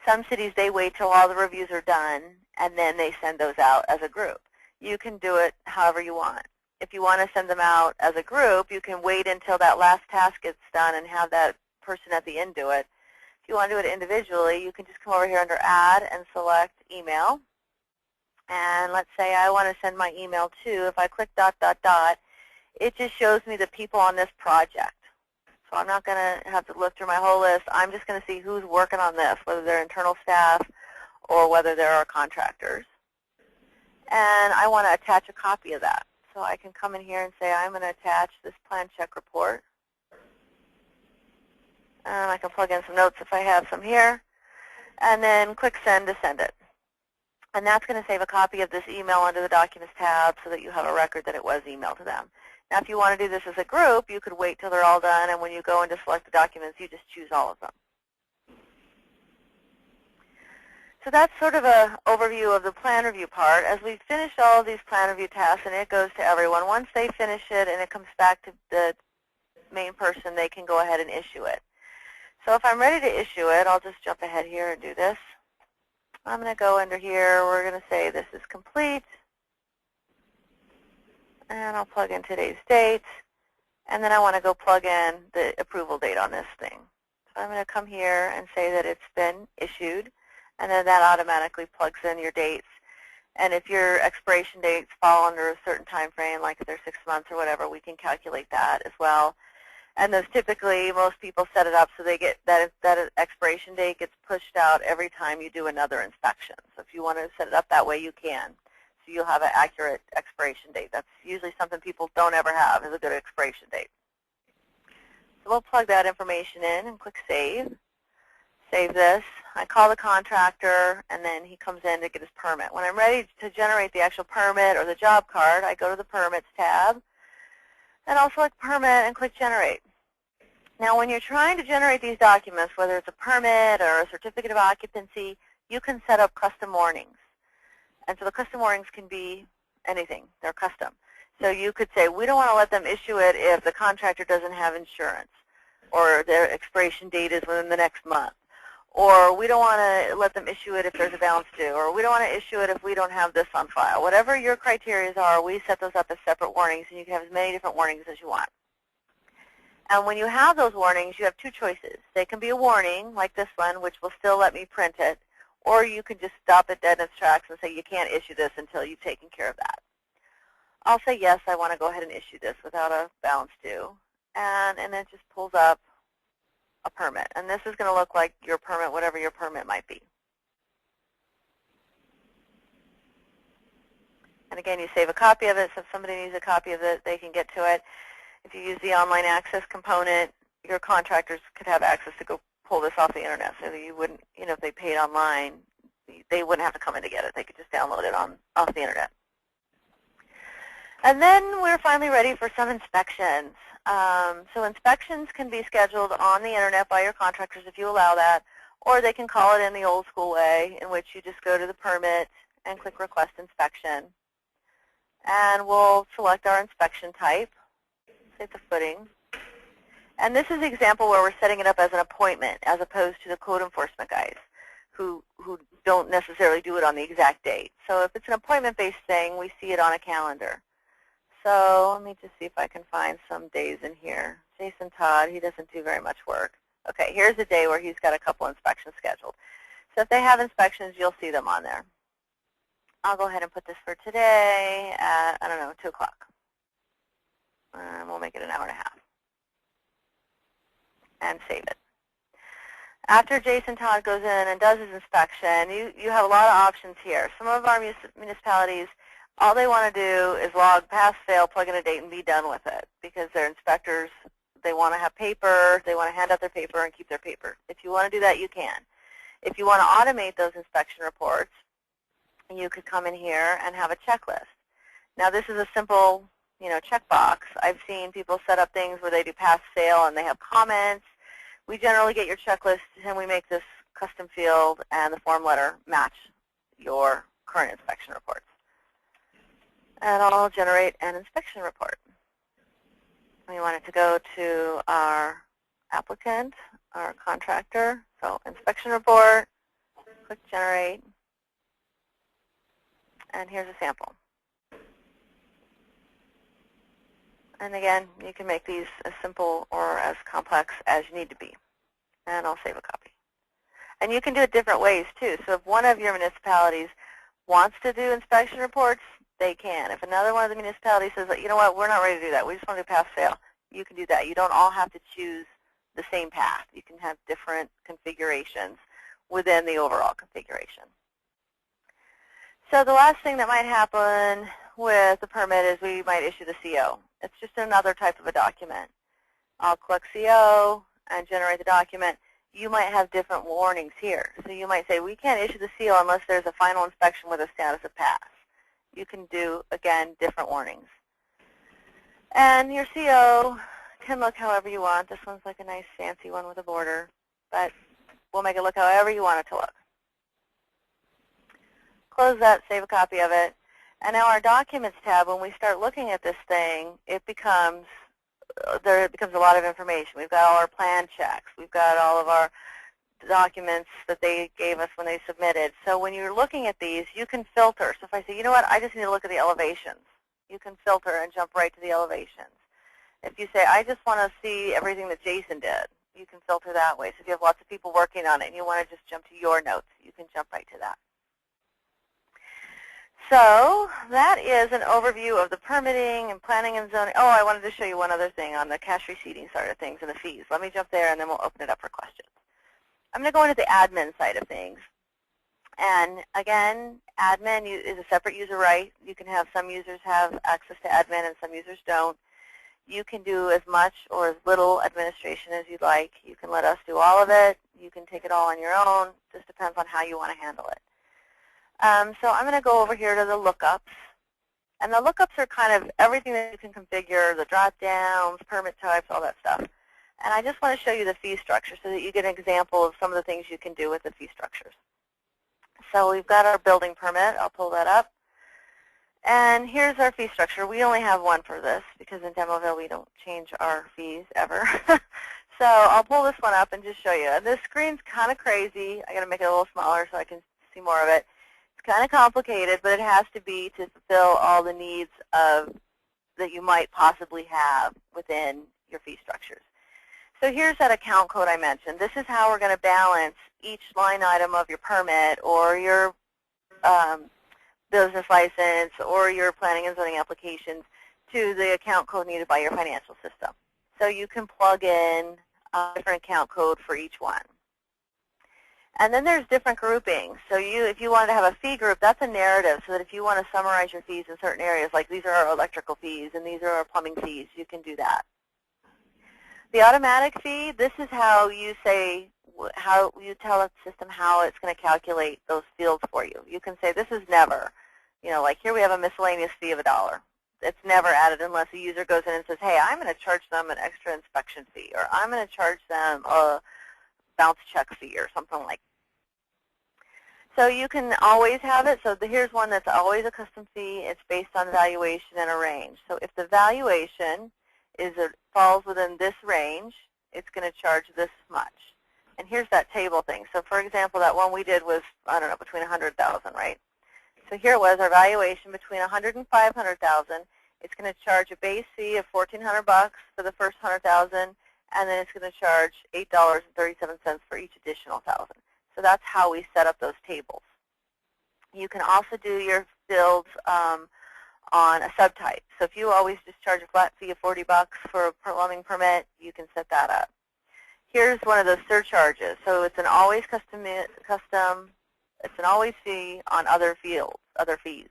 Some cities, they wait till all the reviews are done, and then they send those out as a group. You can do it however you want. If you want to send them out as a group, you can wait until that last task gets done and have that person at the end do it. If you want to do it individually, you can just come over here under Add and select Email. And let's say I want to send my email to, if I click ... it just shows me the people on this project. So I'm not going to have to look through my whole list. I'm just going to see who's working on this, whether they're internal staff or whether there are contractors. And I want to attach a copy of that. So I can come in here and say I'm going to attach this plan check report. And I can plug in some notes if I have some here. And then click Send to send it. And that's going to save a copy of this email under the Documents tab so that you have a record that it was emailed to them. Now, if you want to do this as a group, you could wait till they're all done, and when you go in to select the documents, you just choose all of them. So that's sort of an overview of the plan review part. As we finish all of these plan review tasks, and it goes to everyone, once they finish it and it comes back to the main person, they can go ahead and issue it. So if I'm ready to issue it, I'll just jump ahead here and do this. I'm going to go under here. We're going to say this is complete. And I'll plug in today's date. And then I want to go plug in the approval date on this thing. So I'm going to come here and say that it's been issued. And then that automatically plugs in your dates. And if your expiration dates fall under a certain time frame, like if they're 6 months or whatever, we can calculate that as well. And those typically, most people set it up so they get that expiration date gets pushed out every time you do another inspection. So if you want to set it up that way, you can. So you'll have an accurate expiration date. That's usually something people don't ever have, is a good expiration date. So we'll plug that information in and click Save. Save this. I call the contractor, and then he comes in to get his permit. When I'm ready to generate the actual permit or the job card, I go to the Permits tab, and I'll select Permit and click Generate. Now, when you're trying to generate these documents, whether it's a permit or a certificate of occupancy, you can set up custom warnings. And so the custom warnings can be anything. They're custom. So you could say, we don't want to let them issue it if the contractor doesn't have insurance, or their expiration date is within the next month. Or we don't want to let them issue it if there's a balance due, or we don't want to issue it if we don't have this on file. Whatever your criteria are, we set those up as separate warnings, and you can have as many different warnings as you want. And when you have those warnings, you have two choices. They can be a warning, like this one, which will still let me print it, or you can just stop it dead in its tracks and say you can't issue this until you've taken care of that. I'll say yes, I want to go ahead and issue this without a balance due, and it just pulls up a permit. And this is going to look like your permit, whatever your permit might be. And again, you save a copy of it, so if somebody needs a copy of it, they can get to it. If you use the online access component, your contractors could have access to go pull this off the internet, so that you wouldn't, if they paid online, they wouldn't have to come in to get it. They could just download it off the internet. And then we're finally ready for some inspections. So inspections can be scheduled on the internet by your contractors if you allow that, or they can call it in the old school way, in which you just go to the permit and click Request Inspection. And we'll select our inspection type, say it's a footing. And this is the example where we're setting it up as an appointment, as opposed to the code enforcement guys who don't necessarily do it on the exact date. So if it's an appointment-based thing, we see it on a calendar. So let me just see if I can find some days in here. Jason Todd, he doesn't do very much work. Okay, here's a day where he's got a couple inspections scheduled. So if they have inspections, you'll see them on there. I'll go ahead and put this for today at, 2 o'clock. And we'll make it an hour and a half. And save it. After Jason Todd goes in and does his inspection, you have a lot of options here. Some of our municipalities, all they want to do is log pass, fail, plug in a date, and be done with it, because their inspectors, they want to have paper, they want to hand out their paper and keep their paper. If you want to do that, you can. If you want to automate those inspection reports, you could come in here and have a checklist. Now, this is a simple, checkbox. I've seen people set up things where they do pass, fail, and they have comments. We generally get your checklist, and we make this custom field and the form letter match your current inspection reports. And I'll generate an inspection report. We want it to go to our applicant, our contractor. So inspection report, click Generate, and here's a sample. And again, you can make these as simple or as complex as you need to be. And I'll save a copy. And you can do it different ways, too. So if one of your municipalities wants to do inspection reports, they can. If another one of the municipalities says, you know what, we're not ready to do that, we just want to do pass-fail, you can do that. You don't all have to choose the same path. You can have different configurations within the overall configuration. So the last thing that might happen with the permit is we might issue the CO. It's just another type of a document. I'll click CO and generate the document. You might have different warnings here. So you might say, we can't issue the CO unless there's a final inspection with a status of pass. You can do, again, different warnings. And your CO can look however you want. This one's like a nice fancy one with a border, but we'll make it look however you want it to look. Close that, save a copy of it. And now our Documents tab, when we start looking at this thing, there becomes a lot of information. We've got all our plan checks. We've got all of our documents that they gave us when they submitted. So when you're looking at these, you can filter. So if I say, you know what, I just need to look at the elevations, you can filter and jump right to the elevations. If you say, I just want to see everything that Jason did, you can filter that way. So if you have lots of people working on it and you want to just jump to your notes, you can jump right to that. So that is an overview of the permitting and planning and zoning. Oh, I wanted to show you one other thing on the cash receipting side of things and the fees. Let me jump there, and then we'll open it up for questions. I'm going to go into the admin side of things. And again, admin is a separate user right. You can have some users have access to admin and some users don't. You can do as much or as little administration as you'd like. You can let us do all of it. You can take it all on your own. Just depends on how you want to handle it. So I'm going to go over here to the lookups. And the lookups are kind of everything that you can configure, the drop-downs, permit types, all that stuff. And I just want to show you the fee structure so that you get an example of some of the things you can do with the fee structures. So we've got our building permit. I'll pull that up. And here's our fee structure. We only have one for this because in Demoville we don't change our fees ever. So I'll pull this one up and just show you. And this screen's kind of crazy. I got to make it a little smaller so I can see more of it. It's kind of complicated, but it has to be to fulfill all the needs of that you might possibly have within your fee structures. So here's that account code I mentioned. This is how we're going to balance each line item of your permit or your business license or your planning and zoning applications to the account code needed by your financial system. So you can plug in a different account code for each one. And then there's different groupings. So if you wanted to have a fee group, that's a narrative so that if you want to summarize your fees in certain areas, like these are our electrical fees and these are our plumbing fees, you can do that. The automatic fee, this is how you say, how you tell the system how it's going to calculate those fields for you. You can say this is never, like here we have a miscellaneous fee of $1. It's never added unless a user goes in and says, hey, I'm going to charge them an extra inspection fee, or I'm going to charge them a bounce check fee or something like that. So you can always have it. So here's one that's always a custom fee. It's based on valuation and a range. So if the valuation falls within this range, it's going to charge this much. And here's that table thing. So for example, that one we did was, I don't know, between 100,000, right? So here was our valuation between 100 and 500,000. It's going to charge a base fee of $1,400 for the first 100,000, and then it's going to charge $8.37 for each additional 1,000. So that's how we set up those tables. You can also do your fields on a subtype. So if you always just charge a flat fee of $40 for a plumbing permit, you can set that up. Here's one of those surcharges. So it's an always it's an always fee on other fields, other fees.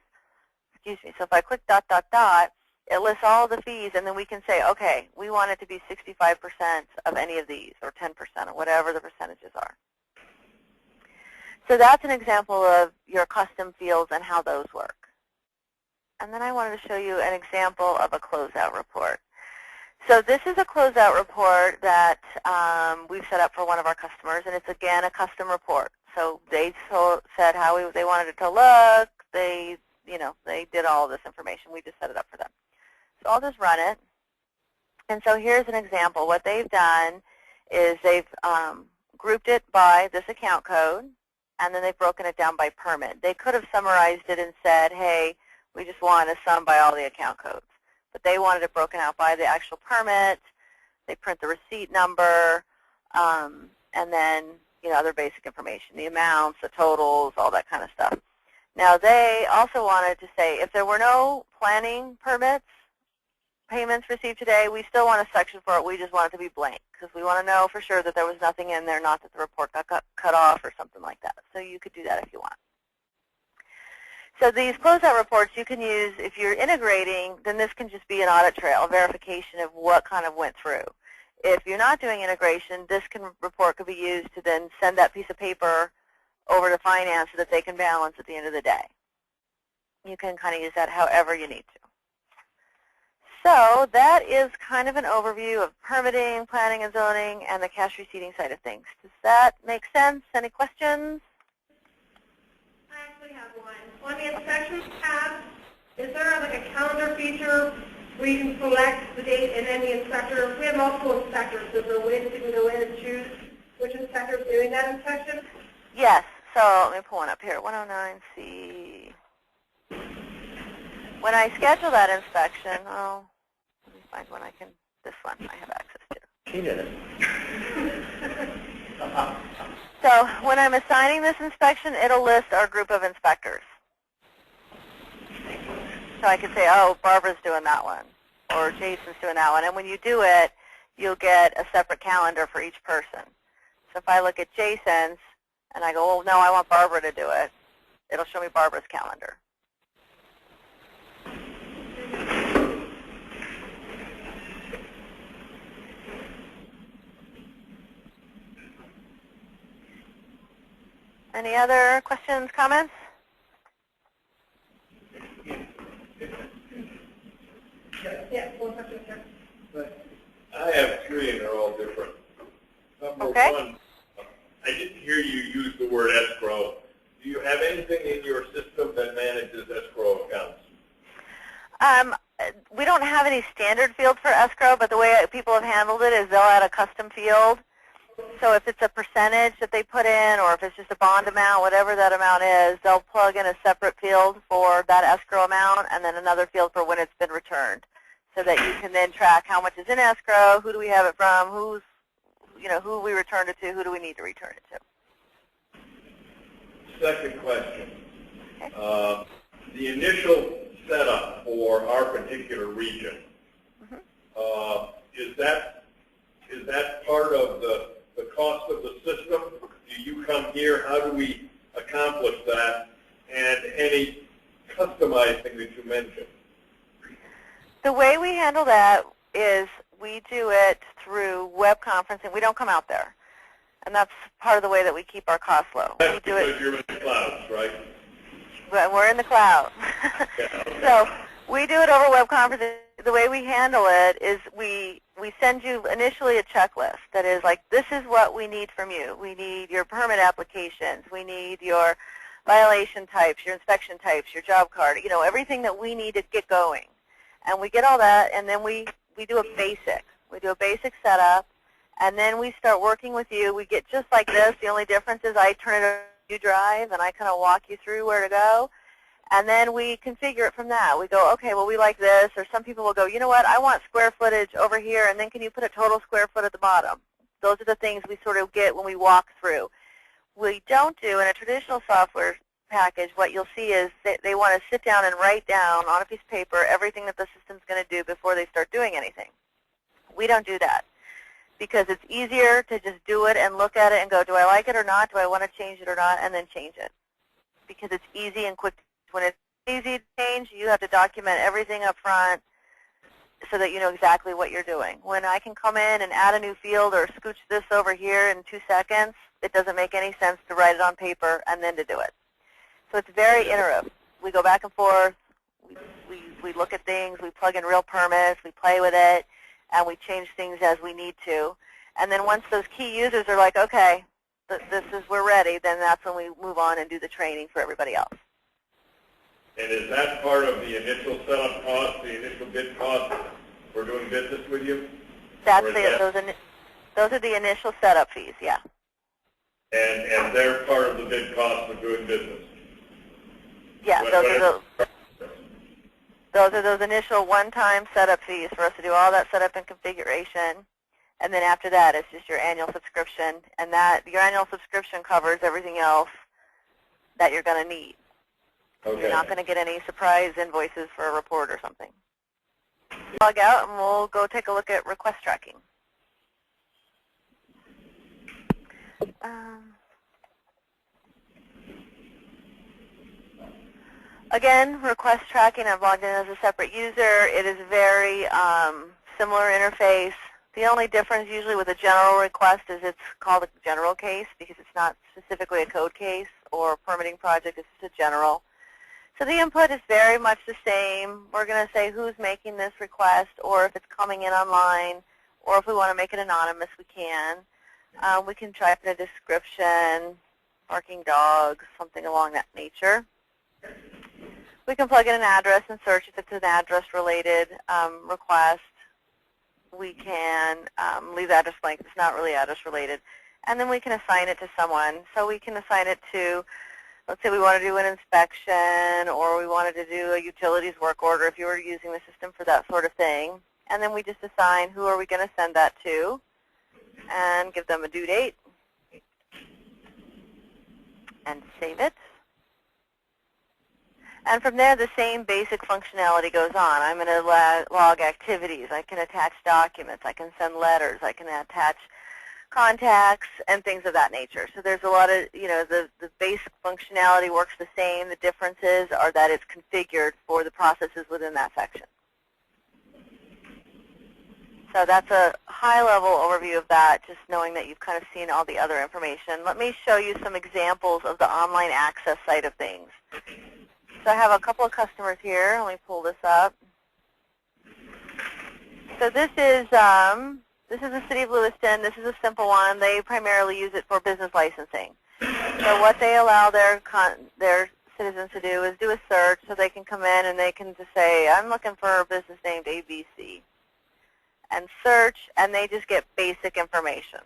Excuse me. So if I click ... it lists all the fees, and then we can say, okay, we want it to be 65% of any of these, or 10%, or whatever the percentages are. So that's an example of your custom fields and how those work. And then I wanted to show you an example of a closeout report. So this is a closeout report that we've set up for one of our customers, and it's, again, a custom report. So they said how they wanted it to look. They did all this information. We just set it up for them. So I'll just run it. And so here's an example. What they've done is they've grouped it by this account code, and then they've broken it down by permit. They could have summarized it and said, hey, we just want to sum by all the account codes. But they wanted it broken out by the actual permit. They print the receipt number, and then other basic information, the amounts, the totals, all that kind of stuff. Now they also wanted to say if there were no planning permits, payments received today, we still want a section for it. We just want it to be blank because we want to know for sure that there was nothing in there, not that the report got cut off or something like that. So you could do that if you want. So these closeout reports you can use if you're integrating, then this can just be an audit trail, verification of what kind of went through. If you're not doing integration, this report could be used to then send that piece of paper over to finance so that they can balance at the end of the day. You can kind of use that however you need to. So that is kind of an overview of permitting, planning and zoning, and the cash receipting side of things. Does that make sense? Any questions? I actually have one. On the inspections tab, is there like a calendar feature where you can select the date and then the inspector? If we have multiple inspectors, does there a way to go in and choose which inspector is doing that inspection? Yes. So let me pull one up here. 109C. When I schedule that inspection, let me find one I can. This one I have access to. She did it. So when I'm assigning this inspection, it'll list our group of inspectors. So I could say, oh, Barbara's doing that one, or Jason's doing that one. And when you do it, you'll get a separate calendar for each person. So if I look at Jason's and I go, well, no, I want Barbara to do it, it'll show me Barbara's calendar. Any other questions, comments? Yeah, one question, sir. I have three, and they're all different. Number Okay. one, I didn't hear you use the word escrow. Do you have anything in your system that manages escrow accounts? We don't have any standard field for escrow, but the way people have handled it is they'll add a custom field. So if it's a percentage that they put in, or if it's just a bond amount, whatever that amount is, they'll plug in a separate field for that escrow amount and then another field for when it's been returned, so that you can then track how much is in escrow, who do we have it from, who we returned it to, who do we need to return it to. Second question. Okay. The initial setup for our particular region, is that part of the cost of the system? Do you come here? How do we accomplish that? And any customizing that you mentioned? The way we handle that is we do it through web conferencing. We don't come out there. And that's part of the way that we keep our costs low. That's we do because it, you're in the clouds, right? but we're in the cloud. Yeah, okay. So we do it over web conferencing. The way we handle it is we send you initially a checklist that is like, this is what we need from you. We need your permit applications. We need your violation types, your inspection types, your job card, everything that we need to get going. And we get all that, and then we do a basic. We do a basic setup, and then we start working with you. We get just like this. The only difference is I turn it over to you drive, and I kind of walk you through where to go. And then we configure it from that. We go, okay, well, we like this. Or some people will go, you know what, I want square footage over here, and then can you put a total square foot at the bottom? Those are the things we sort of get when we walk through. We don't do in a traditional software package. What you'll see is they want to sit down and write down on a piece of paper everything that the system's going to do before they start doing anything. We don't do that because it's easier to just do it and look at it and go, do I like it or not? Do I want to change it or not? And then change it, because it's easy and quick. When it's easy to change, you have to document everything up front so that you know exactly what you're doing. When I can come in and add a new field or scooch this over here in 2 seconds, it doesn't make any sense to write it on paper and then to do it. So it's very iterative. We go back and forth. We look at things. We plug in real permits. We play with it, and we change things as we need to. And then once those key users are like, okay, we're ready, then that's when we move on and do the training for everybody else. And is that part of the initial setup cost, the initial bid cost for doing business with you? Those are the initial setup fees, yeah. And they're part of the bid cost of doing business? Yeah, those are those initial one-time setup fees for us to do all that setup and configuration. And then after that, it's just your annual subscription. And your annual subscription covers everything else that you're going to need. Okay. You're not going to get any surprise invoices for a report or something. Log out and we'll go take a look at request tracking. Again, request tracking, I've logged in as a separate user. It is very similar interface. The only difference usually with a general request is it's called a general case because it's not specifically a code case or a permitting project. It's just a general. So the input is very much the same. We're going to say who's making this request, or if it's coming in online, or if we want to make it anonymous, we can. We can type in a description, barking dogs, something along that nature. We can plug in an address and search if it's an address-related request. We can leave the address blank if it's not really address-related. And then we can assign it to someone. So we can assign it to, let's say we want to do an inspection, or we wanted to do a utilities work order if you were using the system for that sort of thing. And then we just assign who are we going to send that to and give them a due date and save it. And from there, the same basic functionality goes on. I'm going to log activities. I can attach documents. I can send letters. I can attach contacts and things of that nature. So there's a lot of, the basic functionality works the same. The differences are that it's configured for the processes within that section. So that's a high-level overview of that, just knowing that you've kind of seen all the other information. Let me show you some examples of the online access side of things. So I have a couple of customers here. Let me pull this up. So this is the City of Lewiston. This is a simple one. They primarily use it for business licensing. So what they allow their citizens to do is do a search, so they can come in and they can just say, I'm looking for a business named ABC, and search, and they just get basic information.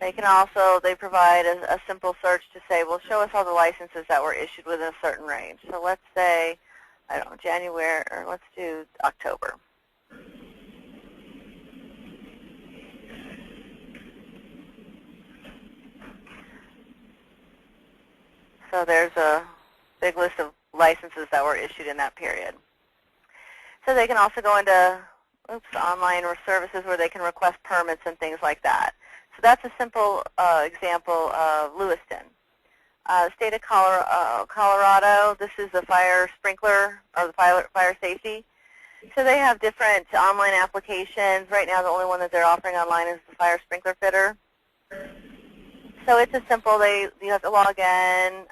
They can also, they provide a simple search to say, well, show us all the licenses that were issued within a certain range. So let's say, I don't know, January, or let's do October. So there's a big list of licenses that were issued in that period. So they can also go into online services where they can request permits and things like that. So that's a simple example of Lewiston. State of Colorado, this is the fire sprinkler, or the fire safety. So they have different online applications. Right now the only one that they're offering online is the fire sprinkler fitter. So it's a simple, you have to log in.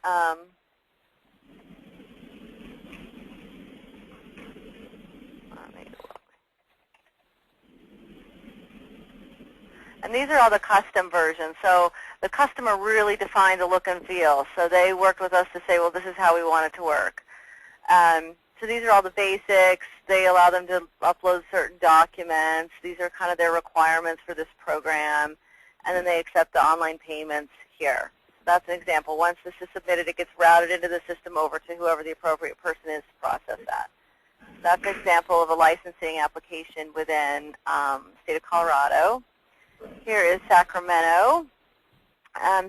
And these are all the custom versions. So the customer really defined the look and feel. So they worked with us to say, well, this is how we want it to work. So these are all the basics. They allow them to upload certain documents. These are kind of their requirements for this program. And then they accept the online payments here. So that's an example. Once this is submitted, it gets routed into the system over to whoever the appropriate person is to process that. So that's an example of a licensing application within the state of Colorado. Here is Sacramento.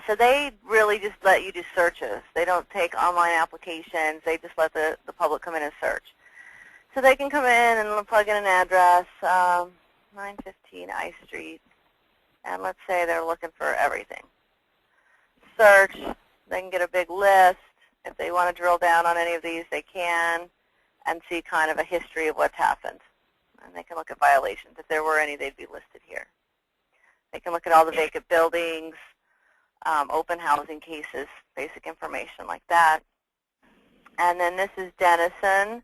So they really just let you do searches. They don't take online applications. They just let the public come in and search. So they can come in and plug in an address, 915 I Street, and let's say they're looking for everything. Search. They can get a big list. If they want to drill down on any of these, they can, and see kind of a history of what's happened. And they can look at violations. If there were any, they'd be listed here. They can look at all the vacant buildings, open housing cases, basic information like that. And then this is Denison.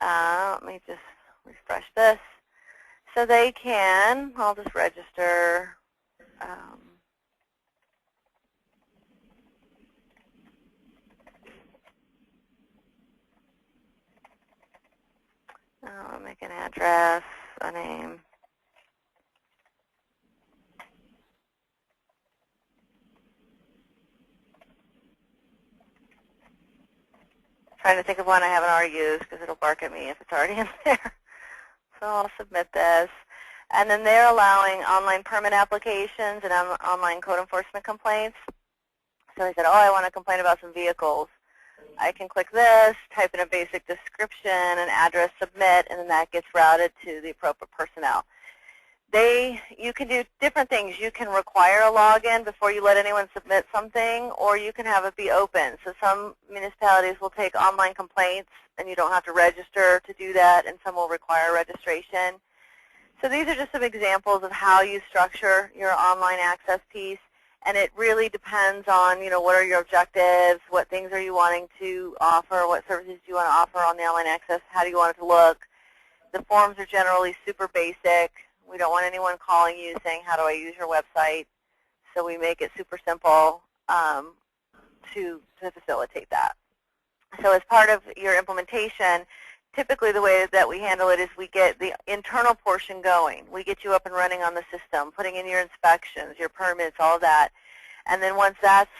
Let me just refresh this. So they can, I'll just register. I'll make an address, a name. Trying to think of one I haven't already used because it'll bark at me if it's already in there. So I'll submit this. And then they're allowing online permit applications and online code enforcement complaints. So I said, oh, I want to complain about some vehicles. I can click this, type in a basic description, an address, submit, and then that gets routed to the appropriate personnel. You can do different things. You can require a login before you let anyone submit something, or you can have it be open. So some municipalities will take online complaints, and you don't have to register to do that, and some will require registration. So these are just some examples of how you structure your online access piece, and it really depends on, what are your objectives, what things are you wanting to offer, what services do you want to offer on the online access, how do you want it to look. The forms are generally super basic. We don't want anyone calling you saying, how do I use your website? So we make it super simple to facilitate that. So as part of your implementation, typically the way that we handle it is we get the internal portion going. We get you up and running on the system, putting in your inspections, your permits, all of that. And then once that's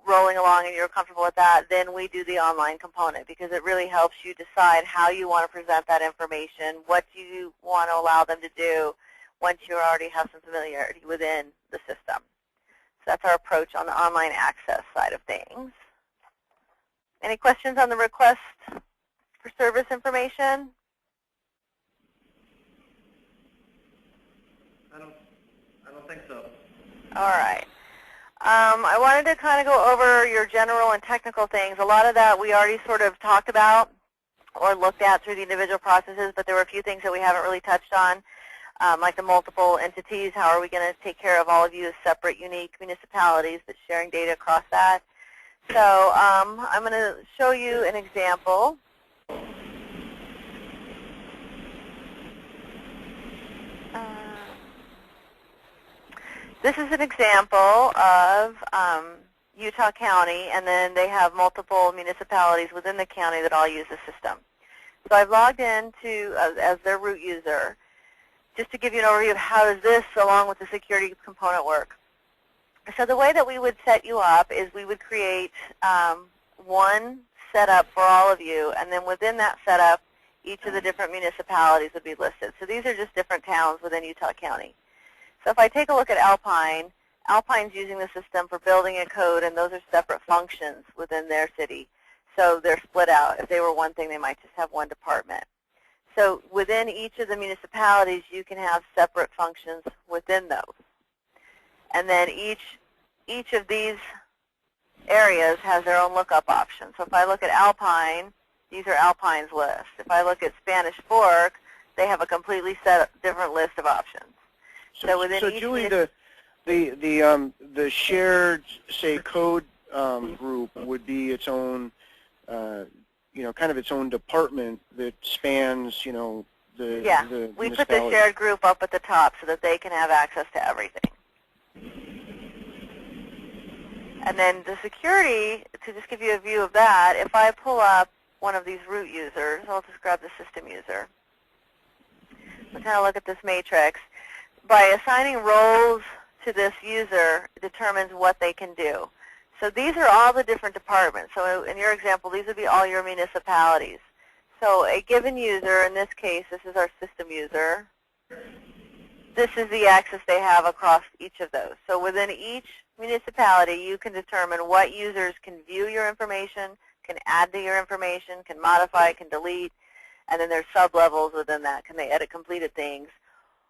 rolling along and you're comfortable with that, then we do the online component, because it really helps you decide how you want to present that information, what do you want to allow them to do once you already have some familiarity within the system. So that's our approach on the online access side of things. Any questions on the request for service information? I don't think so. All right. I wanted to kind of go over your general and technical things. A lot of that we already sort of talked about or looked at through the individual processes, but there were a few things that we haven't really touched on, like the multiple entities. How are we going to take care of all of you as separate, unique municipalities, but sharing data across that? So I'm going to show you an example. This is an example of Utah County, and then they have multiple municipalities within the county that all use the system. So I've logged in as their root user, just to give you an overview of how does this, along with the security component, work. So the way that we would set you up is we would create one setup for all of you, and then within that setup, each of the different municipalities would be listed. So these are just different towns within Utah County. So if I take a look at Alpine, Alpine's using the system for building and code, and those are separate functions within their city. So they're split out. If they were one thing, they might just have one department. So within each of the municipalities, you can have separate functions within those. And then each of these areas has their own lookup option. So if I look at Alpine, these are Alpine's list. If I look at Spanish Fork, they have a completely different list of options. So within each Julie, the shared, say, code group would be its own, kind of its own department that spans, the we put the shared group up at the top so that they can have access to everything. And then the security, to just give you a view of that, if I pull up one of these root users, I'll just grab the system user. We'll kind of look at this matrix. By assigning roles to this user, it determines what they can do. So these are all the different departments. So in your example, these would be all your municipalities. So a given user, in this case, this is our system user. This is the access they have across each of those. So within each municipality, you can determine what users can view your information, can add to your information, can modify, can delete, and then there's sub-levels within that. Can they edit completed things?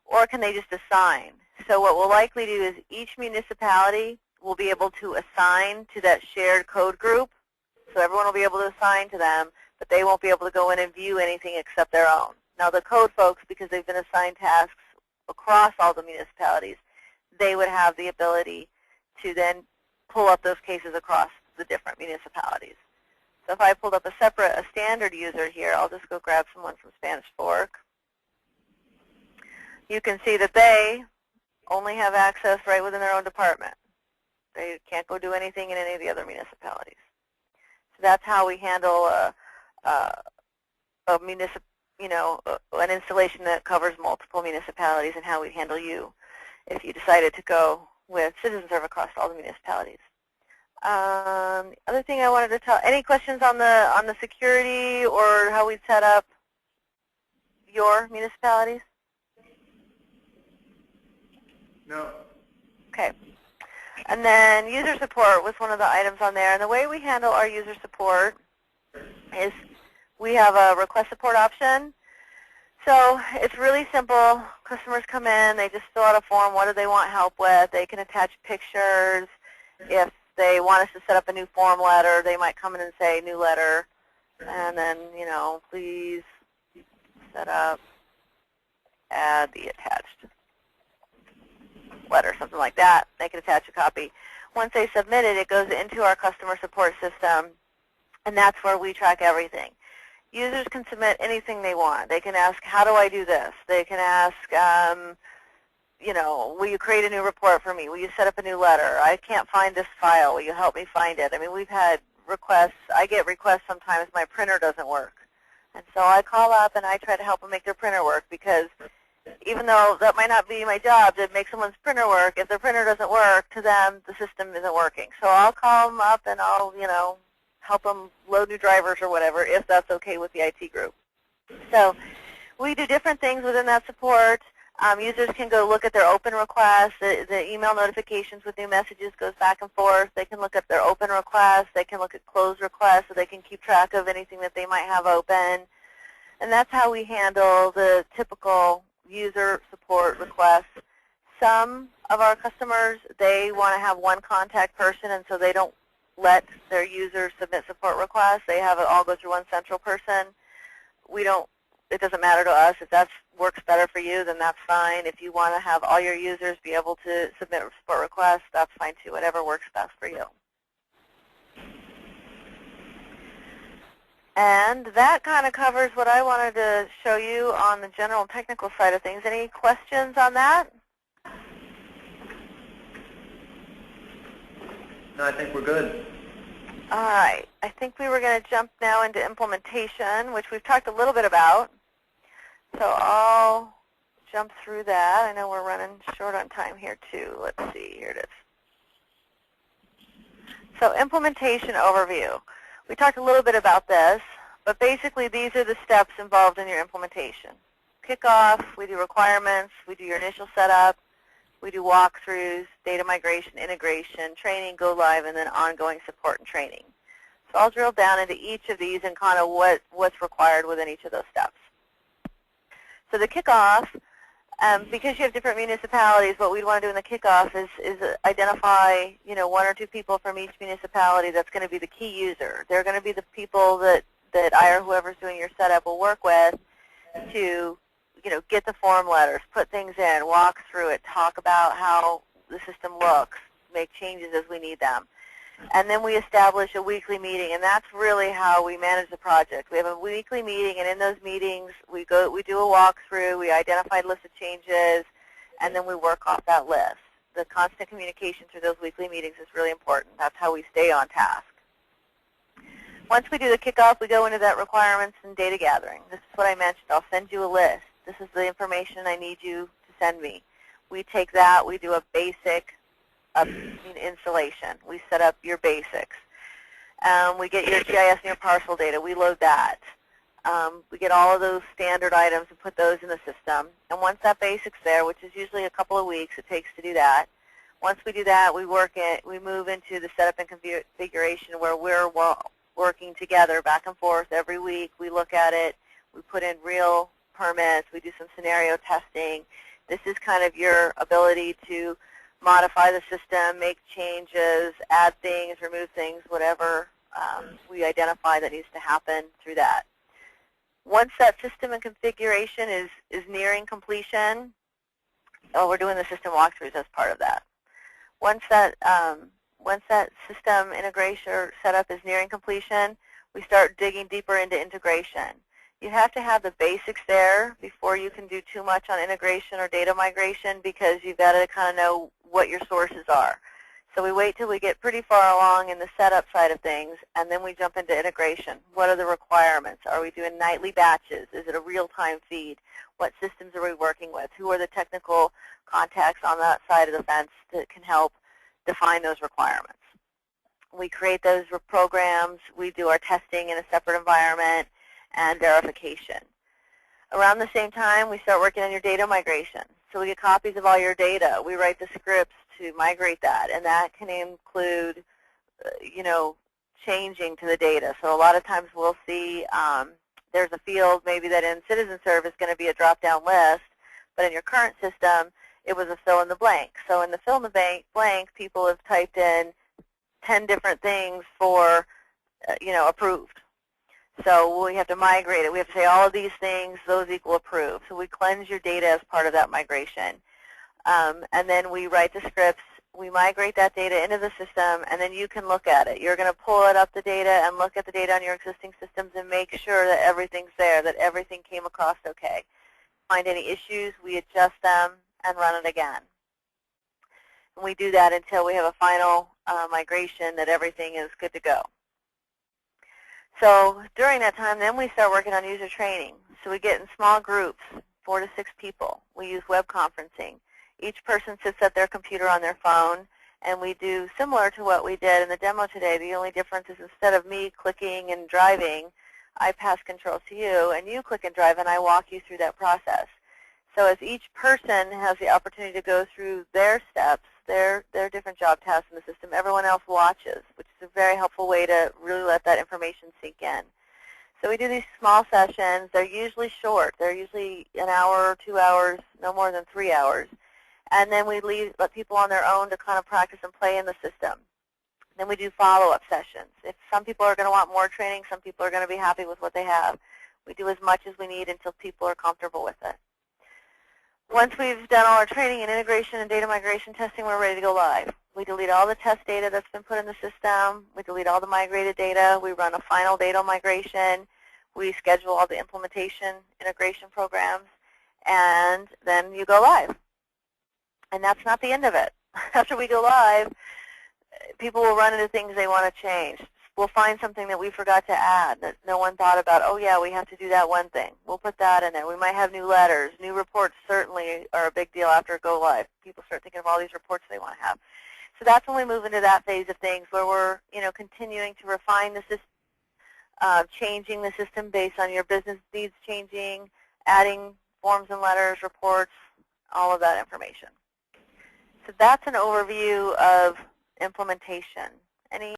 Or can they just assign? So what we'll likely do is each municipality will be able to assign to that shared code group. So everyone will be able to assign to them, but they won't be able to go in and view anything except their own. Now the code folks, because they've been assigned tasks across all the municipalities, they would have the ability to then pull up those cases across the different municipalities. So if I pulled up a standard user here, I'll just go grab someone from Spanish Fork. You can see that they only have access right within their own department. They can't go do anything in any of the other municipalities. So that's how we handle an installation that covers multiple municipalities, and how we handle you if you decided to go with CitizenServe across all the municipalities. Other thing I wanted to tell, any questions on the security or how we set up your municipalities? No. Okay. And then user support was one of the items on there. And the way we handle our user support is we have a request support option. So it's really simple. Customers come in, they just fill out a form. What do they want help with? They can attach pictures. If they want us to set up a new form letter, they might come in and say new letter. And then, please set up, add the attached letter, something like that. They can attach a copy. Once they submit it, it goes into our customer support system, and that's where we track everything. Users can submit anything they want. They can ask, how do I do this? They can ask, will you create a new report for me? Will you set up a new letter? I can't find this file. Will you help me find it? I mean, we've had requests. I get requests sometimes my printer doesn't work. And so I call up and I try to help them make their printer work, because even though that might not be my job to make someone's printer work, if their printer doesn't work, to them, the system isn't working. So I'll call them up and I'll, help them load new drivers or whatever, if that's okay with the IT group. So we do different things within that support. Users can go look at their open requests. The email notifications with new messages goes back and forth. They can look at their open requests. They can look at closed requests so they can keep track of anything that they might have open. And that's how we handle the typical user support requests. Some of our customers, they want to have one contact person, and so they don't let their users submit support requests. They have it all go through one central person. It doesn't matter to us. If that works better for you, then that's fine. If you want to have all your users be able to submit support requests, that's fine too. Whatever works best for you. And that kind of covers what I wanted to show you on the general technical side of things. Any questions on that? No, I think we're good. All right. I think we were going to jump now into implementation, which we've talked a little bit about. So I'll jump through that. I know we're running short on time here too. Let's see. Here it is. So implementation overview. We talked a little bit about this, but basically these are the steps involved in your implementation. Kickoff, we do requirements, we do your initial setup, we do walkthroughs, data migration, integration, training, go live, and then ongoing support and training. So I'll drill down into each of these and kind of what's required within each of those steps. So the kickoff, because you have different municipalities, what we'd want to do in the kickoff is identify, one or two people from each municipality that's going to be the key user. They're going to be the people that I or whoever's doing your setup will work with to, get the form letters, put things in, walk through it, talk about how the system looks, make changes as we need them. And then we establish a weekly meeting, and that's really how we manage the project. We have a weekly meeting, and in those meetings, we do a walkthrough, we identify a list of changes, and then we work off that list. The constant communication through those weekly meetings is really important. That's how we stay on task. Once we do the kickoff, we go into that requirements and data gathering. This is what I mentioned. I'll send you a list. This is the information I need you to send me. We take that, we do a basic installation. We set up your basics. We get your GIS and your parcel data. We load that. We get all of those standard items and put those in the system. And once that basic's there, which is usually a couple of weeks it takes to do that, once we do that, we move into the setup and configuration where we're working together back and forth every week. We look at it. We put in real permits. We do some scenario testing. This is kind of your ability to modify the system, make changes, add things, remove things, whatever we identify that needs to happen through that. Once that system and configuration is nearing completion, we're doing the system walkthroughs as part of that. Once that system integration or setup is nearing completion, we start digging deeper into integration. You have to have the basics there before you can do too much on integration or data migration, because you've got to kind of know what your sources are. So we wait till we get pretty far along in the setup side of things, and then we jump into integration. What are the requirements? Are we doing nightly batches? Is it a real-time feed? What systems are we working with? Who are the technical contacts on that side of the fence that can help define those requirements? We create those programs. We do our testing in a separate environment and verification. Around the same time, we start working on your data migration. So we get copies of all your data. We write the scripts to migrate that, and that can include, changing to the data. So a lot of times we'll see there's a field maybe that in CitizenServe is going to be a drop-down list, but in your current system, it was a fill-in-the-blank. So in the fill-in-the-blank, people have typed in 10 different things for, approved. So we have to migrate it. We have to say all of these things, those equal approved. So we cleanse your data as part of that migration. And then we write the scripts. We migrate that data into the system, and then you can look at it. You're going to pull it up the data and look at the data on your existing systems and make sure that everything's there, that everything came across okay. Find any issues, we adjust them and run it again. And we do that until we have a final migration that everything is good to go. So during that time, then we start working on user training. So we get in small groups, 4 to 6 people. We use web conferencing. Each person sits at their computer on their phone, and we do similar to what we did in the demo today. The only difference is instead of me clicking and driving, I pass control to you, and you click and drive, and I walk you through that process. So as each person has the opportunity to go through their steps, their different job tasks in the system, everyone else watches, which is a very helpful way to really let that information sink in. So we do these small sessions. They're usually short. They're usually an hour or 2 hours, no more than 3 hours. And then we let people on their own to kind of practice and play in the system. Then we do follow-up sessions. If some people are going to want more training, some people are going to be happy with what they have. We do as much as we need until people are comfortable with it. Once we've done all our training and integration and data migration testing, we're ready to go live. We delete all the test data that's been put in the system. We delete all the migrated data. We run a final data migration. We schedule all the implementation integration programs. And then you go live. And that's not the end of it. After we go live, people will run into things they want to change. We'll find something that we forgot to add that no one thought about. Oh, yeah, we have to do that one thing. We'll put that in there. We might have new letters. New reports certainly are a big deal after go live. People start thinking of all these reports they want to have. So that's when we move into that phase of things where we're, continuing to refine the system, changing the system based on your business needs changing, adding forms and letters, reports, all of that information. So that's an overview of implementation. Any